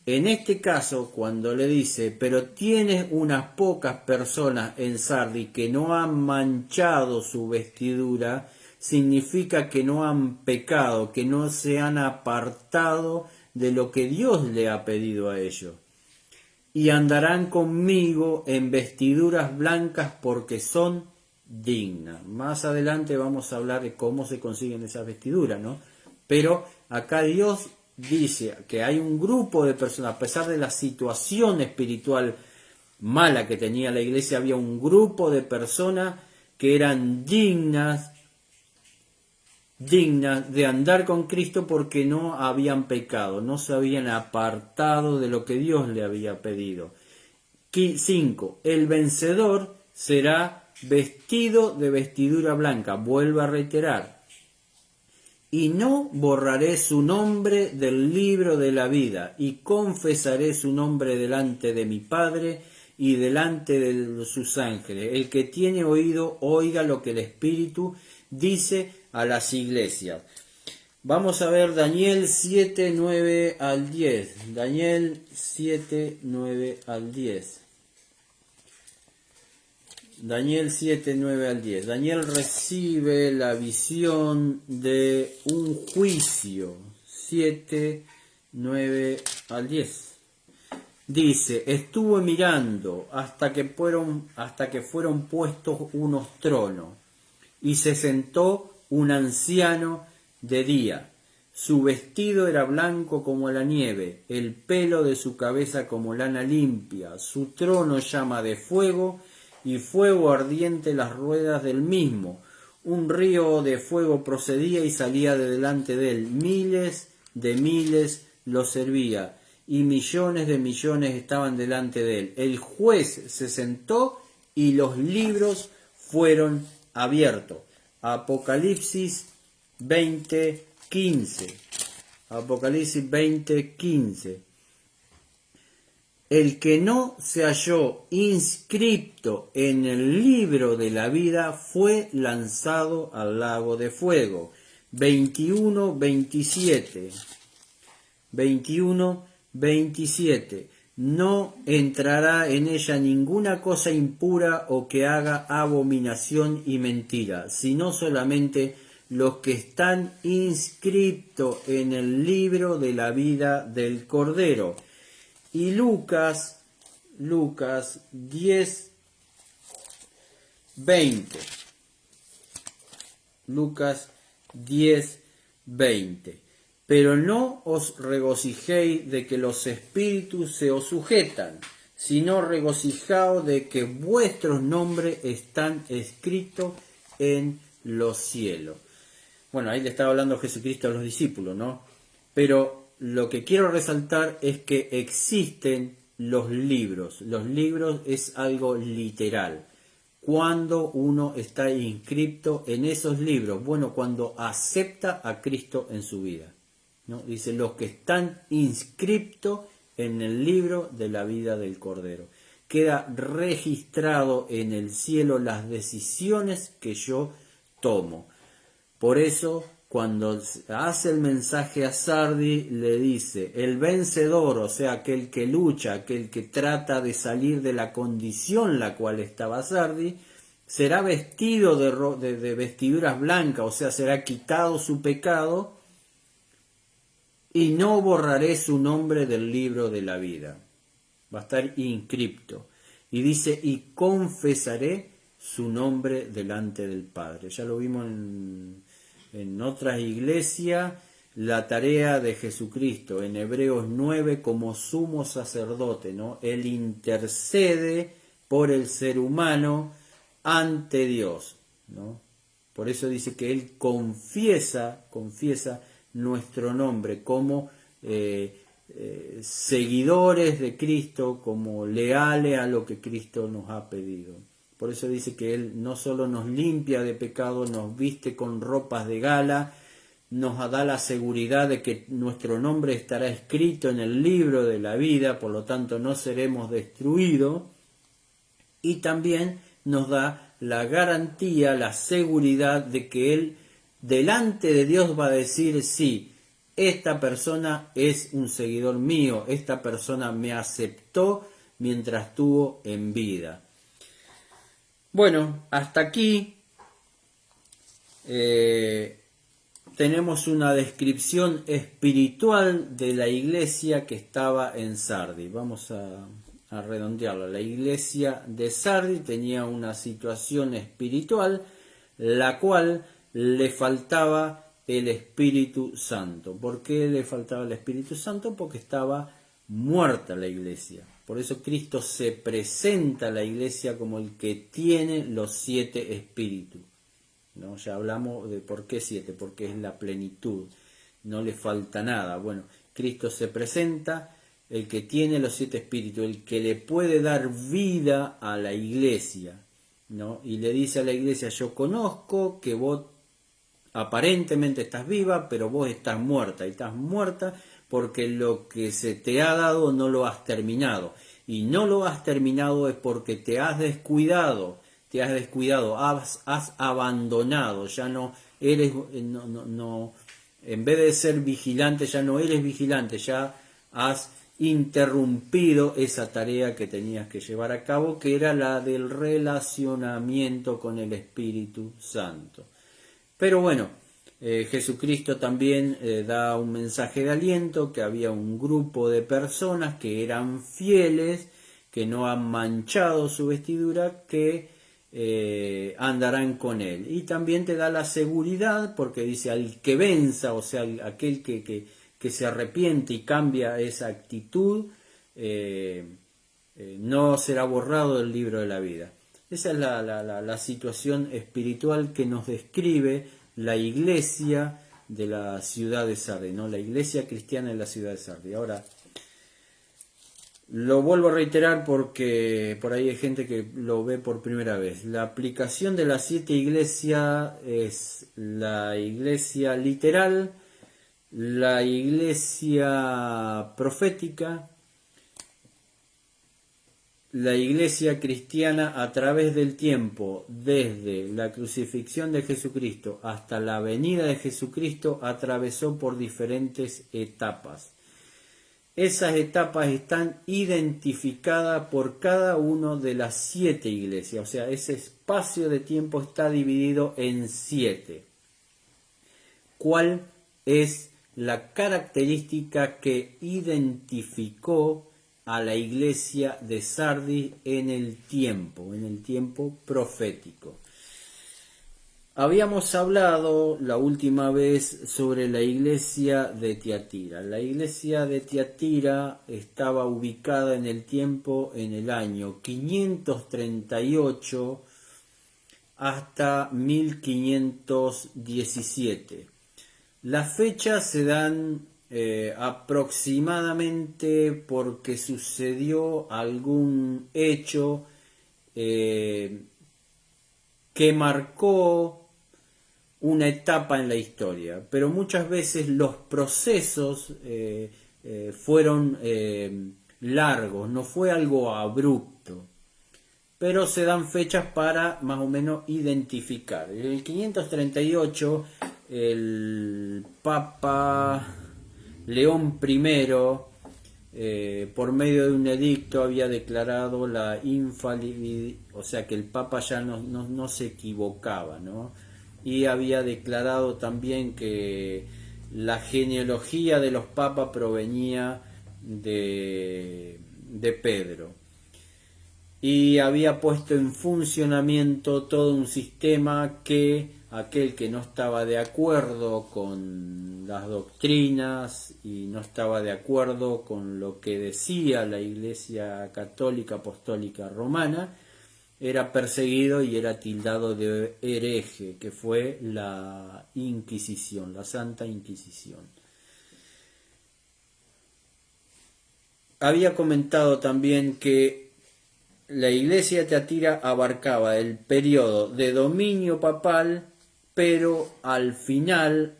en este caso, cuando le dice, pero tienes unas pocas personas en Sardi que no han manchado su vestidura, significa que no han pecado, que no se han apartado de lo que Dios le ha pedido a ellos. Y andarán conmigo en vestiduras blancas porque son dignas. Más adelante vamos a hablar de cómo se consiguen esas vestiduras, ¿no? Pero acá Dios dice que hay un grupo de personas, a pesar de la situación espiritual mala que tenía la iglesia, había un grupo de personas que eran dignas de andar con Cristo porque no habían pecado, no se habían apartado de lo que Dios le había pedido. 5. El vencedor será vestido de vestidura blanca. Vuelvo a reiterar. Y no borraré su nombre del libro de la vida, y confesaré su nombre delante de mi Padre y delante de sus ángeles. El que tiene oído, oiga lo que el Espíritu dice a las iglesias. Vamos a ver Daniel 7, 9 al 10. Daniel 7, 9 al 10. Daniel 7, 9 al 10. Daniel recibe la visión de un juicio. 7, 9 al 10. Dice, estuve mirando hasta que fueron puestos unos tronos, y se sentó un anciano de día. Su vestido era blanco como la nieve, el pelo de su cabeza como lana limpia, su trono llama de fuego, y fuego ardiente las ruedas del mismo. Un río de fuego procedía y salía de delante de él. Miles de miles lo servía, y millones de millones estaban delante de él. El juez se sentó y los libros fueron abiertos. Apocalipsis 20:15. Apocalipsis 20:15. El que no se halló inscripto en el libro de la vida fue lanzado al lago de fuego. 21:27. 21:27. No entrará en ella ninguna cosa impura o que haga abominación y mentira, sino solamente los que están inscritos en el libro de la vida del Cordero. Y Lucas 10:20. Lucas 10:20. Pero no os regocijéis de que los espíritus se os sujetan, sino regocijaos de que vuestros nombres están escritos en los cielos. Bueno, ahí le estaba hablando Jesucristo a los discípulos, ¿no? Pero lo que quiero resaltar es que existen los libros. Los libros es algo literal. ¿Cuándo uno está inscrito en esos libros? Bueno, cuando acepta a Cristo en su vida, ¿no? Dice, los que están inscritos en el libro de la vida del Cordero. Queda registrado en el cielo las decisiones que yo tomo. Por eso, cuando hace el mensaje a Sardis, le dice, el vencedor, o sea, aquel que lucha, aquel que trata de salir de la condición en la cual estaba Sardis, será vestido de vestiduras blancas, o sea, será quitado su pecado, y no borraré su nombre del libro de la vida. Va a estar inscripto. Y dice, y confesaré su nombre delante del Padre. Ya lo vimos en otras iglesias, la tarea de Jesucristo, en Hebreos 9, como sumo sacerdote, ¿no? Él intercede por el ser humano ante Dios, ¿no? Por eso dice que Él confiesa nuestro nombre como seguidores de Cristo, como leales a lo que Cristo nos ha pedido. Por eso dice que Él no solo nos limpia de pecado, nos viste con ropas de gala, nos da la seguridad de que nuestro nombre estará escrito en el libro de la vida, por lo tanto no seremos destruidos, y también nos da la garantía, la seguridad de que Él delante de Dios va a decir, sí, esta persona es un seguidor mío, esta persona me aceptó mientras estuvo en vida. Bueno, hasta aquí tenemos una descripción espiritual de la iglesia que estaba en Sardis. Vamos a redondearlo. La iglesia de Sardis tenía una situación espiritual, la cual le faltaba el Espíritu Santo. ¿Por qué le faltaba el Espíritu Santo? Porque estaba muerta la iglesia. Por eso Cristo se presenta a la iglesia como el que tiene los 7 espíritus, ¿no? Ya hablamos de por qué 7, porque es la plenitud, no le falta nada. Bueno, Cristo se presenta, el que tiene los 7 espíritus, el que le puede dar vida a la iglesia, ¿no? Y le dice a la iglesia, yo conozco que vos aparentemente estás viva, pero vos estás muerta, y estás muerta porque lo que se te ha dado no lo has terminado, y no lo has terminado es porque te has descuidado, has abandonado, ya no eres, en vez de ser vigilante, ya no eres vigilante, ya has interrumpido esa tarea que tenías que llevar a cabo, que era la del relacionamiento con el Espíritu Santo. Pero bueno, Jesucristo también da un mensaje de aliento, que había un grupo de personas que eran fieles, que no han manchado su vestidura, que andarán con él. Y también te da la seguridad, porque dice al que venza, o sea, aquel que se arrepiente y cambia esa actitud, no será borrado del libro de la vida. Esa es la situación espiritual que nos describe la iglesia de la ciudad de Sardis, ¿no? La iglesia cristiana en la ciudad de Sardis. Ahora, lo vuelvo a reiterar porque por ahí hay gente que lo ve por primera vez. La aplicación de las 7 iglesias es la iglesia literal, la iglesia profética, la iglesia cristiana a través del tiempo, desde la crucifixión de Jesucristo hasta la venida de Jesucristo, atravesó por diferentes etapas. Esas etapas están identificadas por cada una de las 7 iglesias, o sea, ese espacio de tiempo está dividido en 7. ¿Cuál es la característica que identificó a la iglesia de Sardis en el tiempo profético? Habíamos hablado la última vez sobre la iglesia de Tiatira. La iglesia de Tiatira estaba ubicada en el tiempo en el año 538 hasta 1517. Las fechas se dan aproximadamente porque sucedió algún hecho que marcó una etapa en la historia, pero muchas veces los procesos fueron largos, no fue algo abrupto, pero se dan fechas para más o menos identificar. En el 538 el Papa León I, por medio de un edicto, había declarado la infalibilidad, o sea que el Papa ya no se equivocaba, ¿no? Y había declarado también que la genealogía de los papas provenía de Pedro, y había puesto en funcionamiento todo un sistema que aquel que no estaba de acuerdo con las doctrinas y no estaba de acuerdo con lo que decía la Iglesia Católica Apostólica Romana, era perseguido y era tildado de hereje, que fue la Inquisición, la Santa Inquisición. Había comentado también que la Iglesia de Tiatira abarcaba el periodo de dominio papal, pero al final,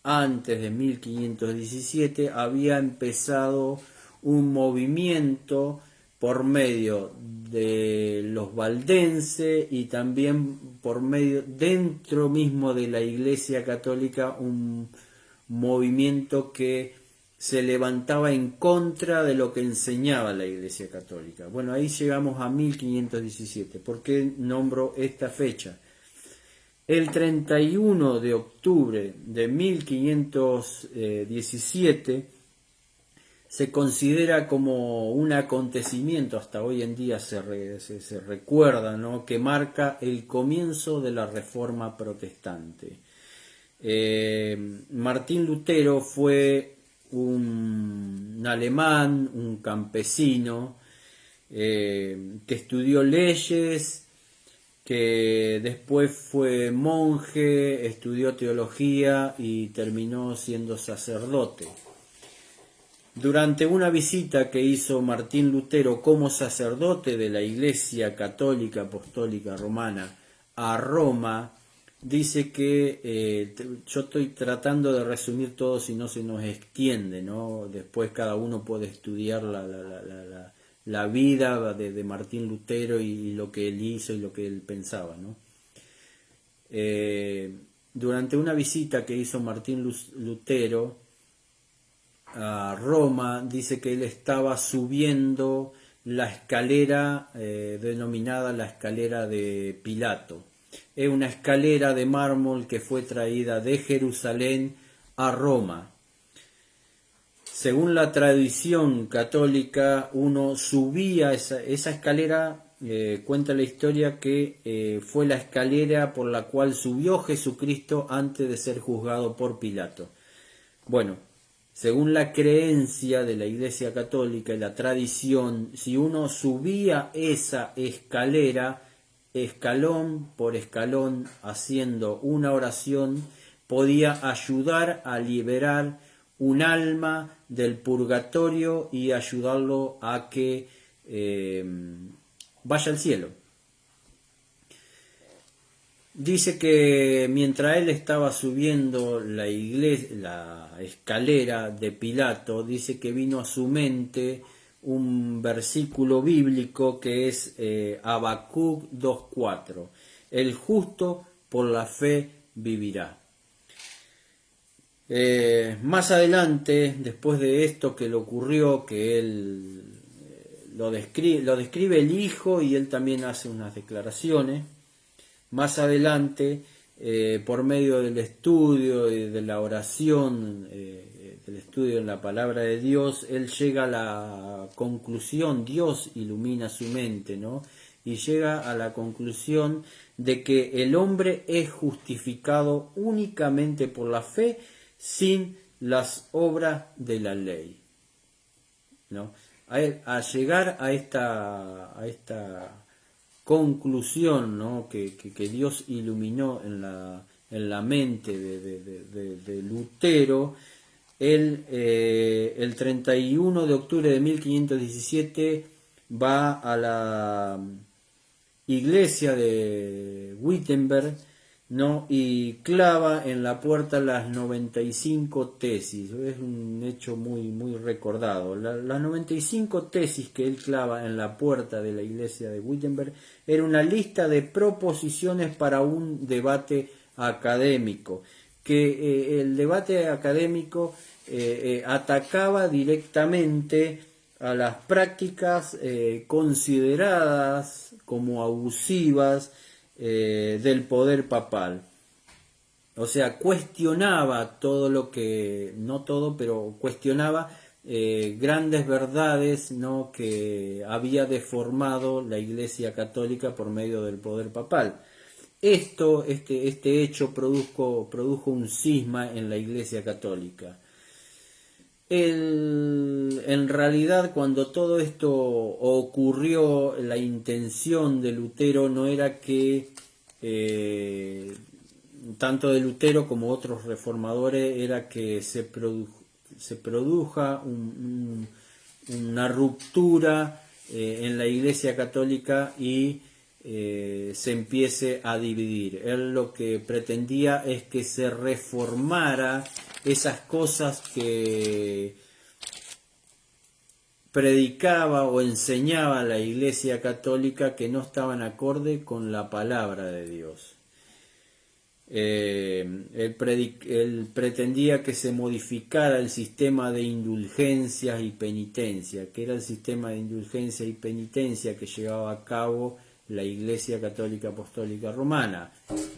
antes de 1517, había empezado un movimiento por medio de los valdenses y también por medio, dentro mismo de la Iglesia Católica, un movimiento que se levantaba en contra de lo que enseñaba la Iglesia Católica. Bueno, ahí llegamos a 1517. ¿Por qué nombro esta fecha? El 31 de octubre de 1517 se considera como un acontecimiento, hasta hoy en día se recuerda, ¿no?, que marca el comienzo de la Reforma Protestante. Martín Lutero fue un alemán, un campesino, que estudió leyes, que después fue monje, estudió teología y terminó siendo sacerdote. Durante una visita que hizo Martín Lutero como sacerdote de la Iglesia Católica Apostólica Romana a Roma, dice que, yo estoy tratando de resumir todo si no se nos extiende, ¿no? Después cada uno puede estudiar la vida de Martín Lutero y lo que él hizo y lo que él pensaba, ¿no? Durante una visita que hizo Martín Lutero a Roma, dice que él estaba subiendo la escalera denominada la escalera de Pilato. Es una escalera de mármol que fue traída de Jerusalén a Roma. Según la tradición católica, uno subía esa escalera, cuenta la historia que fue la escalera por la cual subió Jesucristo antes de ser juzgado por Pilato. Bueno, según la creencia de la Iglesia Católica y la tradición, si uno subía esa escalera, escalón por escalón, haciendo una oración, podía ayudar a liberar un alma del purgatorio y ayudarlo a que vaya al cielo. Dice que mientras él estaba subiendo la escalera de Pilato, dice que vino a su mente un versículo bíblico que es Habacuc 2:4. El justo por la fe vivirá. Más adelante, después de esto que le ocurrió, que él lo describe el hijo y él también hace unas declaraciones. Más adelante, por medio del estudio y de la oración, del estudio en la palabra de Dios, él llega a la conclusión, Dios ilumina su mente, ¿no? Y llega a la conclusión de que el hombre es justificado únicamente por la fe, sin las obras de la ley, ¿no? A llegar a esta conclusión, ¿no?, que Dios iluminó en la mente de Lutero, el 31 de octubre de 1517 va a la iglesia de Wittenberg, ¿no?, y clava en la puerta las 95 tesis. Es un hecho muy recordado. Las 95 tesis que él clava en la puerta de la iglesia de Wittenberg era una lista de proposiciones para un debate académico que el debate académico atacaba directamente a las prácticas consideradas como abusivas del poder papal. O sea, cuestionaba todo lo que, no todo, pero cuestionaba grandes verdades, ¿no?, que había deformado la Iglesia Católica por medio del poder papal. Este hecho produjo un cisma en la Iglesia Católica. En realidad, cuando todo esto ocurrió, la intención de Lutero no era que, tanto de Lutero como otros reformadores, era que se produja una ruptura en la Iglesia Católica y se empiece a dividir. Él lo que pretendía es que se reformara esas cosas que predicaba o enseñaba la Iglesia Católica que no estaban acorde con la palabra de Dios. Él pretendía que se modificara el sistema de indulgencias y penitencia, que era el sistema de indulgencia y penitencia que llevaba a cabo la Iglesia Católica Apostólica Romana.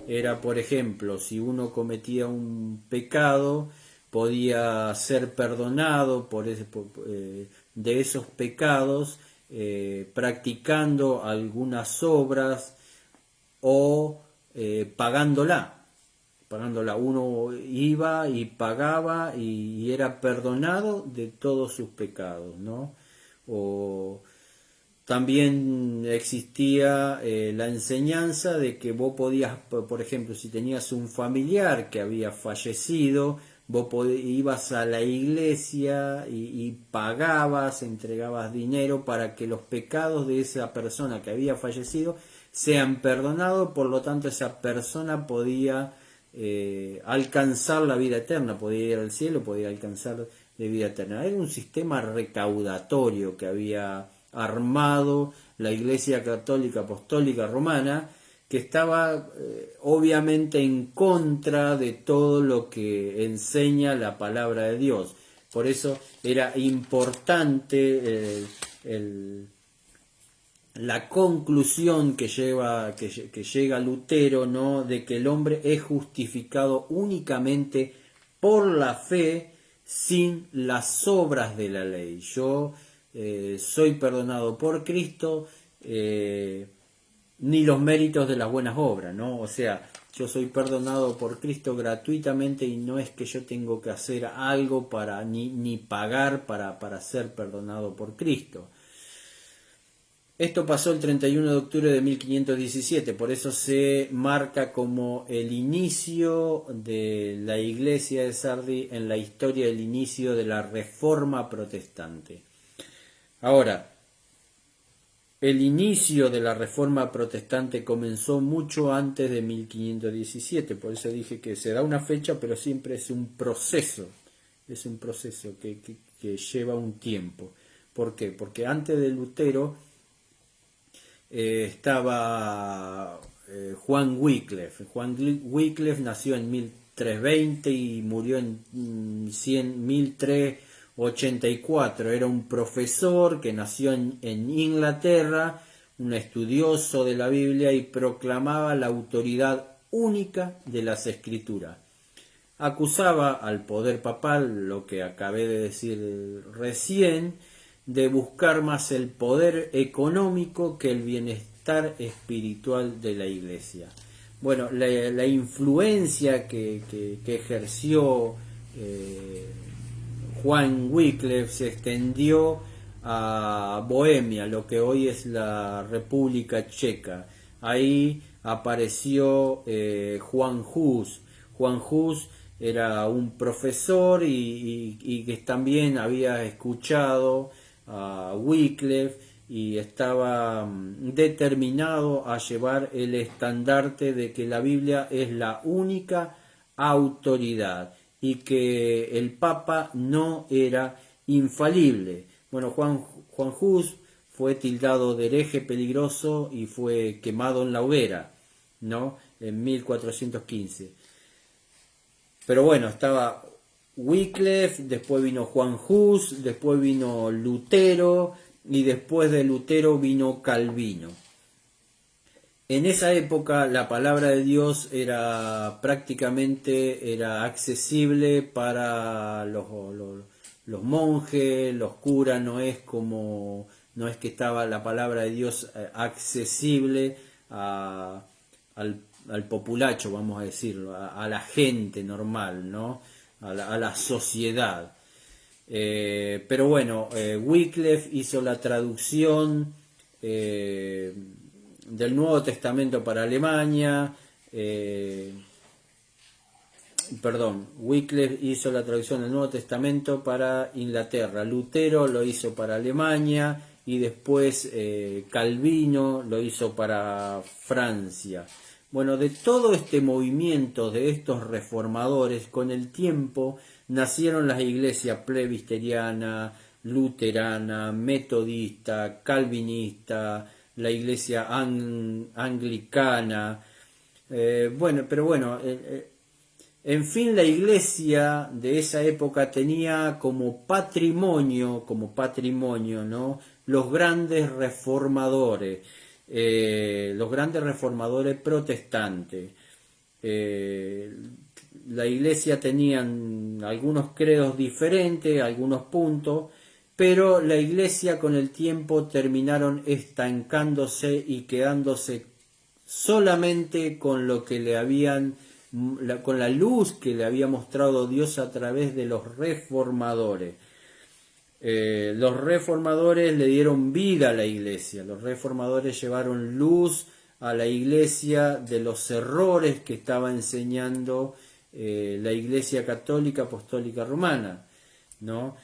Era, por ejemplo, si uno cometía un pecado, podía ser perdonado de esos pecados practicando algunas obras o pagándola. Uno iba y pagaba y era perdonado de todos sus pecados, ¿no? O también existía la enseñanza de que vos podías, por ejemplo, si tenías un familiar que había fallecido, vos ibas a la iglesia y pagabas, entregabas dinero para que los pecados de esa persona que había fallecido sean perdonados, por lo tanto esa persona podía alcanzar la vida eterna, podía ir al cielo, podía alcanzar la vida eterna. Era un sistema recaudatorio que había armado la Iglesia Católica Apostólica Romana, que estaba obviamente en contra de todo lo que enseña la palabra de Dios. Por eso era importante la conclusión que llega Lutero, ¿no?, de que el hombre es justificado únicamente por la fe, sin las obras de la ley. Yo soy perdonado por Cristo, ni los méritos de las buenas obras, ¿no? O sea, yo soy perdonado por Cristo gratuitamente y no es que yo tengo que hacer algo ni pagar para ser perdonado por Cristo. Esto pasó el 31 de octubre de 1517, por eso se marca como el inicio de la iglesia de Sardi en la historia del inicio de la Reforma Protestante. Ahora, el inicio de la Reforma Protestante comenzó mucho antes de 1517, por eso dije que se da una fecha, pero siempre es un proceso que lleva un tiempo. ¿Por qué? Porque antes de Lutero estaba Juan Wycliffe. Juan Wycliffe nació en 1320 y murió en 1384. Era un profesor que nació en Inglaterra, un estudioso de la Biblia, y proclamaba la autoridad única de las Escrituras. Acusaba al poder papal, lo que acabé de decir recién, de buscar más el poder económico que el bienestar espiritual de la Iglesia. Bueno, la influencia que ejerció Juan Wycliffe se extendió a Bohemia, lo que hoy es la República Checa. Ahí apareció Juan Hus. Juan Hus era un profesor y que también había escuchado a Wycliffe y estaba determinado a llevar el estandarte de que la Biblia es la única autoridad y que el Papa no era infalible. Bueno, Juan Hus fue tildado de hereje peligroso y fue quemado en la hoguera, ¿no?, en 1415. pero bueno, estaba Wycliffe, después vino Juan Hus, después vino Lutero y después de Lutero vino Calvino. En esa época la palabra de Dios era prácticamente accesible para los monjes, los curas, no es que estaba la palabra de Dios accesible al populacho, vamos a decirlo, a la gente normal, ¿no? A la sociedad. Pero bueno, Wycliffe hizo la traducción del Nuevo Testamento para Alemania, Wycliffe hizo la traducción del Nuevo Testamento para Inglaterra, Lutero lo hizo para Alemania y después Calvino lo hizo para Francia. Bueno, de todo este movimiento de estos reformadores, con el tiempo nacieron las iglesias presbiteriana, luterana, metodista, calvinista, la iglesia anglicana. En fin, la iglesia de esa época tenía como patrimonio, ¿no? Los grandes reformadores protestantes. La iglesia tenían algunos credos diferentes, algunos puntos, pero la iglesia con el tiempo terminaron estancándose y quedándose solamente con lo que con la luz que le había mostrado Dios a través de los reformadores. Los reformadores le dieron vida a la iglesia, los reformadores llevaron luz a la iglesia de los errores que estaba enseñando la iglesia católica apostólica romana, ¿no?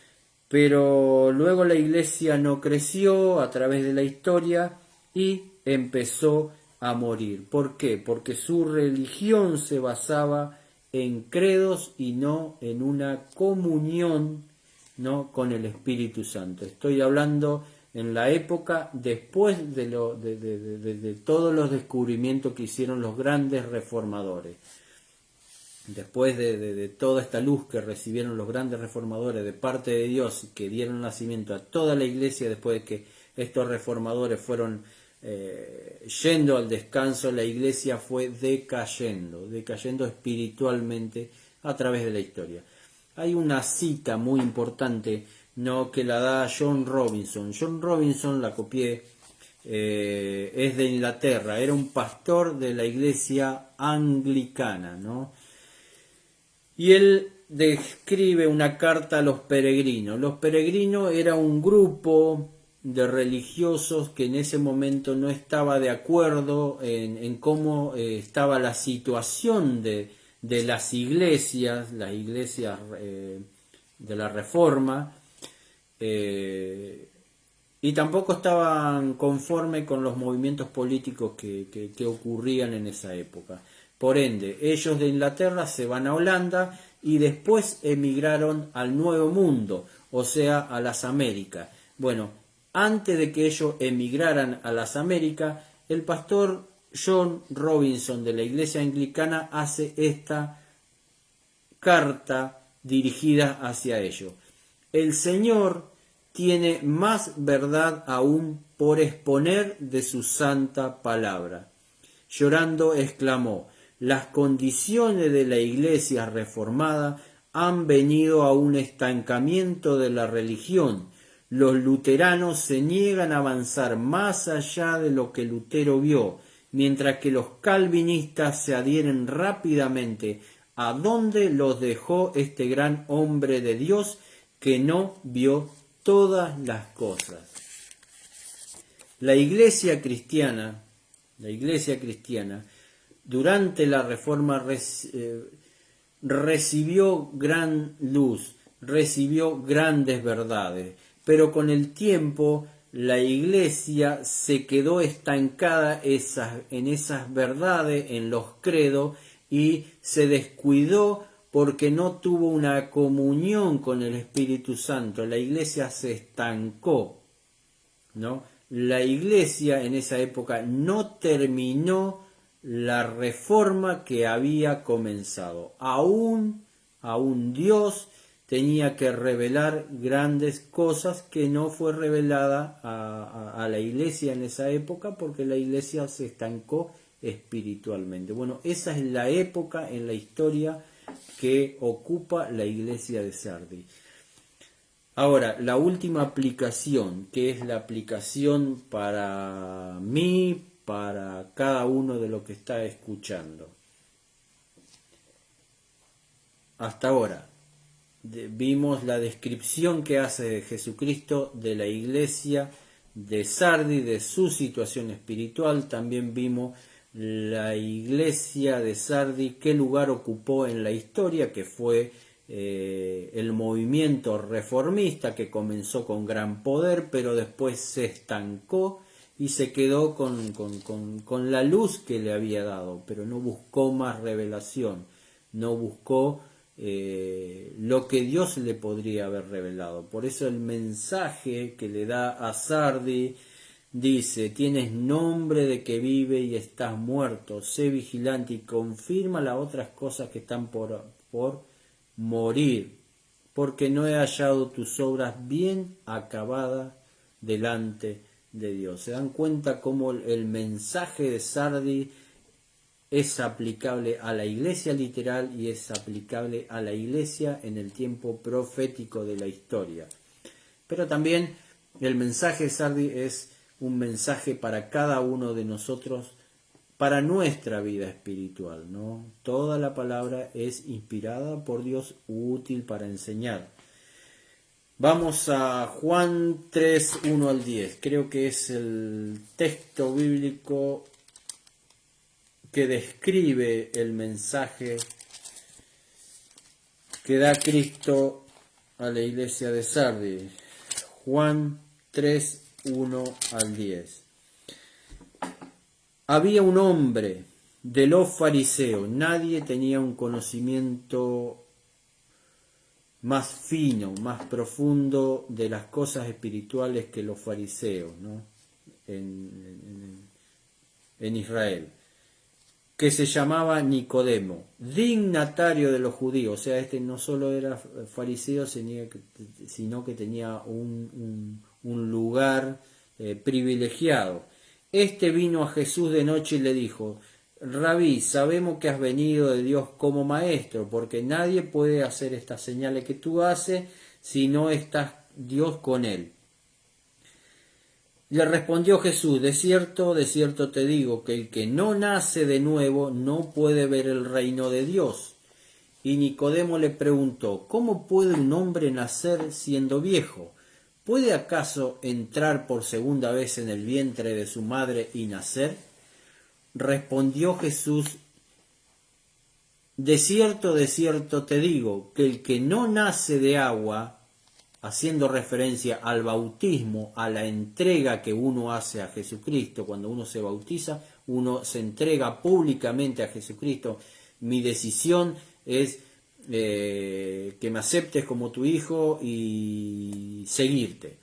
Pero luego la iglesia no creció a través de la historia y empezó a morir. ¿Por qué? Porque su religión se basaba en credos y no en una comunión, ¿no?, con el Espíritu Santo. Estoy hablando en la época después de todos los descubrimientos que hicieron los grandes reformadores. Después de toda esta luz que recibieron los grandes reformadores de parte de Dios, que dieron nacimiento a toda la iglesia, después de que estos reformadores fueron yendo al descanso, la iglesia fue decayendo espiritualmente a través de la historia. Hay una cita muy importante, ¿no?, que la da John Robinson. John Robinson, la copié, es de Inglaterra, era un pastor de la iglesia anglicana, ¿no? Y él describe una carta a los peregrinos. Los peregrinos era un grupo de religiosos que en ese momento no estaba de acuerdo en cómo estaba la situación de las iglesias de la Reforma, y tampoco estaban conformes con los movimientos políticos que ocurrían en esa época. Por ende, ellos de Inglaterra se van a Holanda y después emigraron al Nuevo Mundo, o sea, a las Américas. Bueno, antes de que ellos emigraran a las Américas, el pastor John Robinson de la iglesia anglicana hace esta carta dirigida hacia ellos. El Señor tiene más verdad aún por exponer de su santa palabra. Llorando exclamó: las condiciones de la iglesia reformada han venido a un estancamiento de la religión. Los luteranos se niegan a avanzar más allá de lo que Lutero vio, mientras que los calvinistas se adhieren rápidamente a donde los dejó este gran hombre de Dios que no vio todas las cosas. La iglesia cristiana, durante la Reforma recibió gran luz, recibió grandes verdades, pero con el tiempo la iglesia se quedó estancada en esas verdades, en los credos, y se descuidó porque no tuvo una comunión con el Espíritu Santo. La iglesia se estancó, ¿no? La iglesia en esa época no terminó la reforma que había comenzado. Aún a un Dios, tenía que revelar grandes cosas que no fue revelada a la iglesia en esa época, porque la iglesia se estancó espiritualmente. Bueno, esa es la época en la historia que ocupa la iglesia de Sardis. Ahora, la última aplicación, que es la aplicación para mí, para cada uno de los que está escuchando. Hasta ahora vimos la descripción que hace Jesucristo de la iglesia de Sardis, de su situación espiritual. También vimos la iglesia de Sardis, qué lugar ocupó en la historia, que fue el movimiento reformista, que comenzó con gran poder, pero después se estancó y se quedó con la luz que le había dado, pero no buscó más revelación, no buscó lo que Dios le podría haber revelado. Por eso el mensaje que le da a Sardis dice: tienes nombre de que vive y estás muerto, sé vigilante y confirma las otras cosas que están por morir, porque no he hallado tus obras bien acabadas delante de Dios. ¿Se dan cuenta cómo el mensaje de Sardis es aplicable a la iglesia literal y es aplicable a la iglesia en el tiempo profético de la historia? Pero también el mensaje de Sardis es un mensaje para cada uno de nosotros, para nuestra vida espiritual, ¿no? Toda la palabra es inspirada por Dios, útil para enseñar. Vamos a Juan 3, 1 al 10. Creo que es el texto bíblico que describe el mensaje que da Cristo a la iglesia de Sardis. Juan 3, 1 al 10. Había un hombre de los fariseos. Nadie tenía un conocimiento más fino, más profundo de las cosas espirituales que los fariseos, ¿no? en Israel, que se llamaba Nicodemo, dignatario de los judíos. O sea, este no solo era fariseo, sino que tenía un lugar privilegiado. Este vino a Jesús de noche y le dijo: Rabí, sabemos que has venido de Dios como maestro, porque nadie puede hacer estas señales que tú haces si no está Dios con él. Le respondió Jesús: de cierto te digo, que el que no nace de nuevo no puede ver el reino de Dios. Y Nicodemo le preguntó: ¿cómo puede un hombre nacer siendo viejo? ¿Puede acaso entrar por segunda vez en el vientre de su madre y nacer? Respondió Jesús: de cierto te digo, que el que no nace de agua, haciendo referencia al bautismo, a la entrega que uno hace a Jesucristo, cuando uno se bautiza, uno se entrega públicamente a Jesucristo. Mi decisión es que me aceptes como tu hijo y seguirte.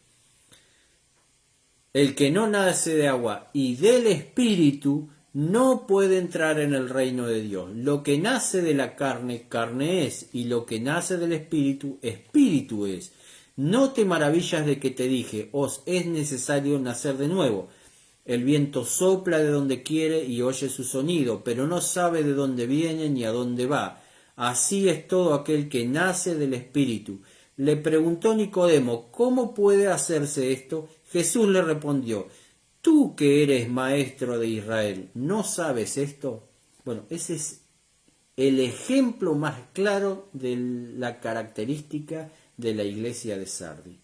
El que no nace de agua y del Espíritu no puede entrar en el reino de Dios. Lo que nace de la carne, carne es, y lo que nace del Espíritu, Espíritu es. No te maravillas de que te dije: os es necesario nacer de nuevo. El viento sopla de donde quiere y oye su sonido, pero no sabe de dónde viene ni a dónde va. Así es todo aquel que nace del Espíritu. Le preguntó Nicodemo: ¿cómo puede hacerse esto? Jesús le respondió: tú que eres maestro de Israel, ¿no sabes esto? Bueno, ese es el ejemplo más claro de la característica de la iglesia de Sardis,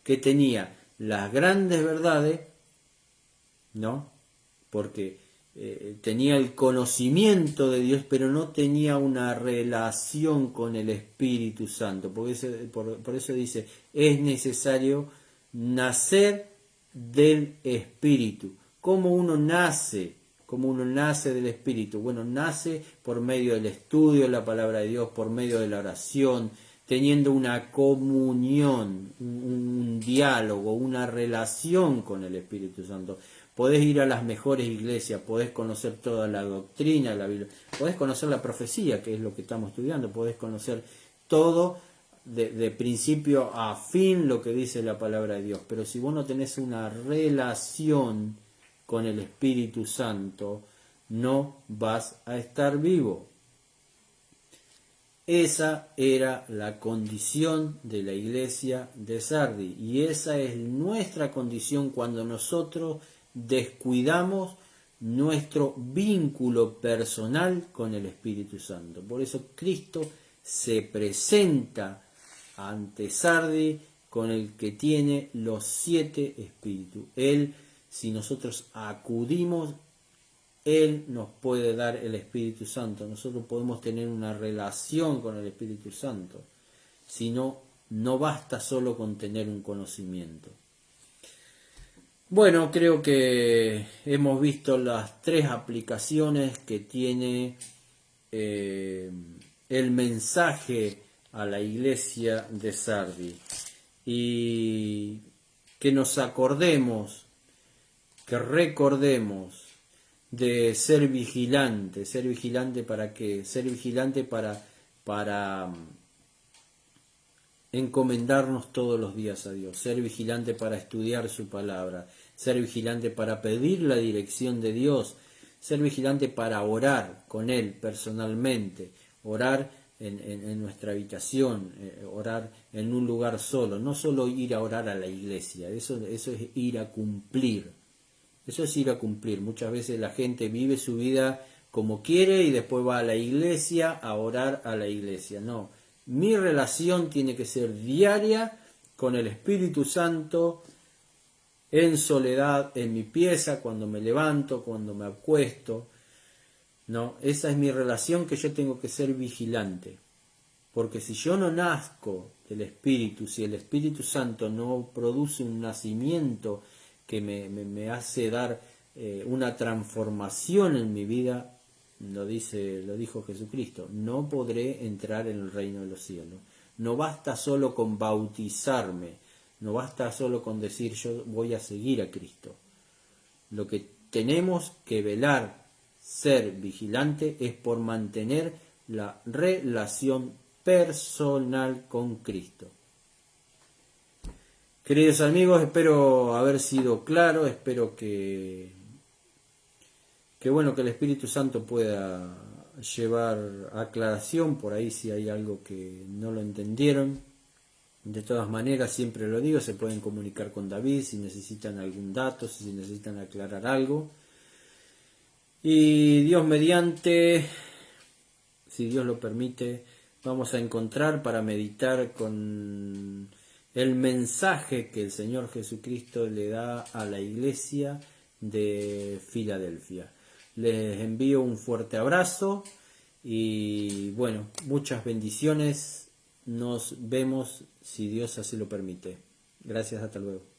que tenía las grandes verdades, ¿no? Porque tenía el conocimiento de Dios, pero no tenía una relación con el Espíritu Santo. Por eso dice: es necesario nacer del Espíritu. ¿Cómo uno nace? ¿Cómo uno nace del Espíritu? Bueno, nace por medio del estudio de la palabra de Dios, por medio de la oración, teniendo una comunión, un diálogo, una relación con el Espíritu Santo. Podés ir a las mejores iglesias, podés conocer toda la doctrina de la Biblia, podés conocer la profecía, que es lo que estamos estudiando, podés conocer todo de principio a fin lo que dice la palabra de Dios. Pero si vos no tenés una relación con el Espíritu Santo, no vas a estar vivo. Esa era la condición de la iglesia de Sardi, y esa es nuestra condición cuando nosotros descuidamos nuestro vínculo personal con el Espíritu Santo. Por eso Cristo se presenta ante Sardi con el que tiene los 7 espíritus. Él, si nosotros acudimos, Él nos puede dar el Espíritu Santo. Nosotros podemos tener una relación con el Espíritu Santo. Si no, no basta solo con tener un conocimiento. Bueno, creo que hemos visto las 3 aplicaciones que tiene el mensaje a la iglesia de Sardi. Y que nos acordemos, que recordemos de ser vigilante. ¿Ser vigilante para qué? Ser vigilante para encomendarnos todos los días a Dios, ser vigilante para estudiar su palabra, ser vigilante para pedir la dirección de Dios, ser vigilante para orar con Él personalmente, orar en nuestra habitación, orar en un lugar solo, no solo ir a orar a la iglesia, eso es ir a cumplir. Eso es ir a cumplir. Muchas veces la gente vive su vida como quiere y después va a la iglesia a orar a la iglesia. No, mi relación tiene que ser diaria con el Espíritu Santo, en soledad, en mi pieza, cuando me levanto, cuando me acuesto. No, esa es mi relación, que yo tengo que ser vigilante. Porque si yo no nazco del Espíritu, si el Espíritu Santo no produce un nacimiento que me hace dar una transformación en mi vida, lo dijo Jesucristo, no podré entrar en el reino de los cielos. No basta solo con bautizarme, no basta solo con decir yo voy a seguir a Cristo. Lo que tenemos que velar, ser vigilante, es por mantener la relación personal con Cristo. Queridos amigos, espero haber sido claro, espero que bueno, que el Espíritu Santo pueda llevar aclaración por ahí si hay algo que no lo entendieron. De todas maneras, siempre lo digo, se pueden comunicar con David si necesitan algún dato, si necesitan aclarar algo. Y Dios mediante, si Dios lo permite, vamos a encontrar para meditar con el mensaje que el Señor Jesucristo le da a la iglesia de Filadelfia. Les envío un fuerte abrazo y bueno, muchas bendiciones. Nos vemos si Dios así lo permite. Gracias, hasta luego.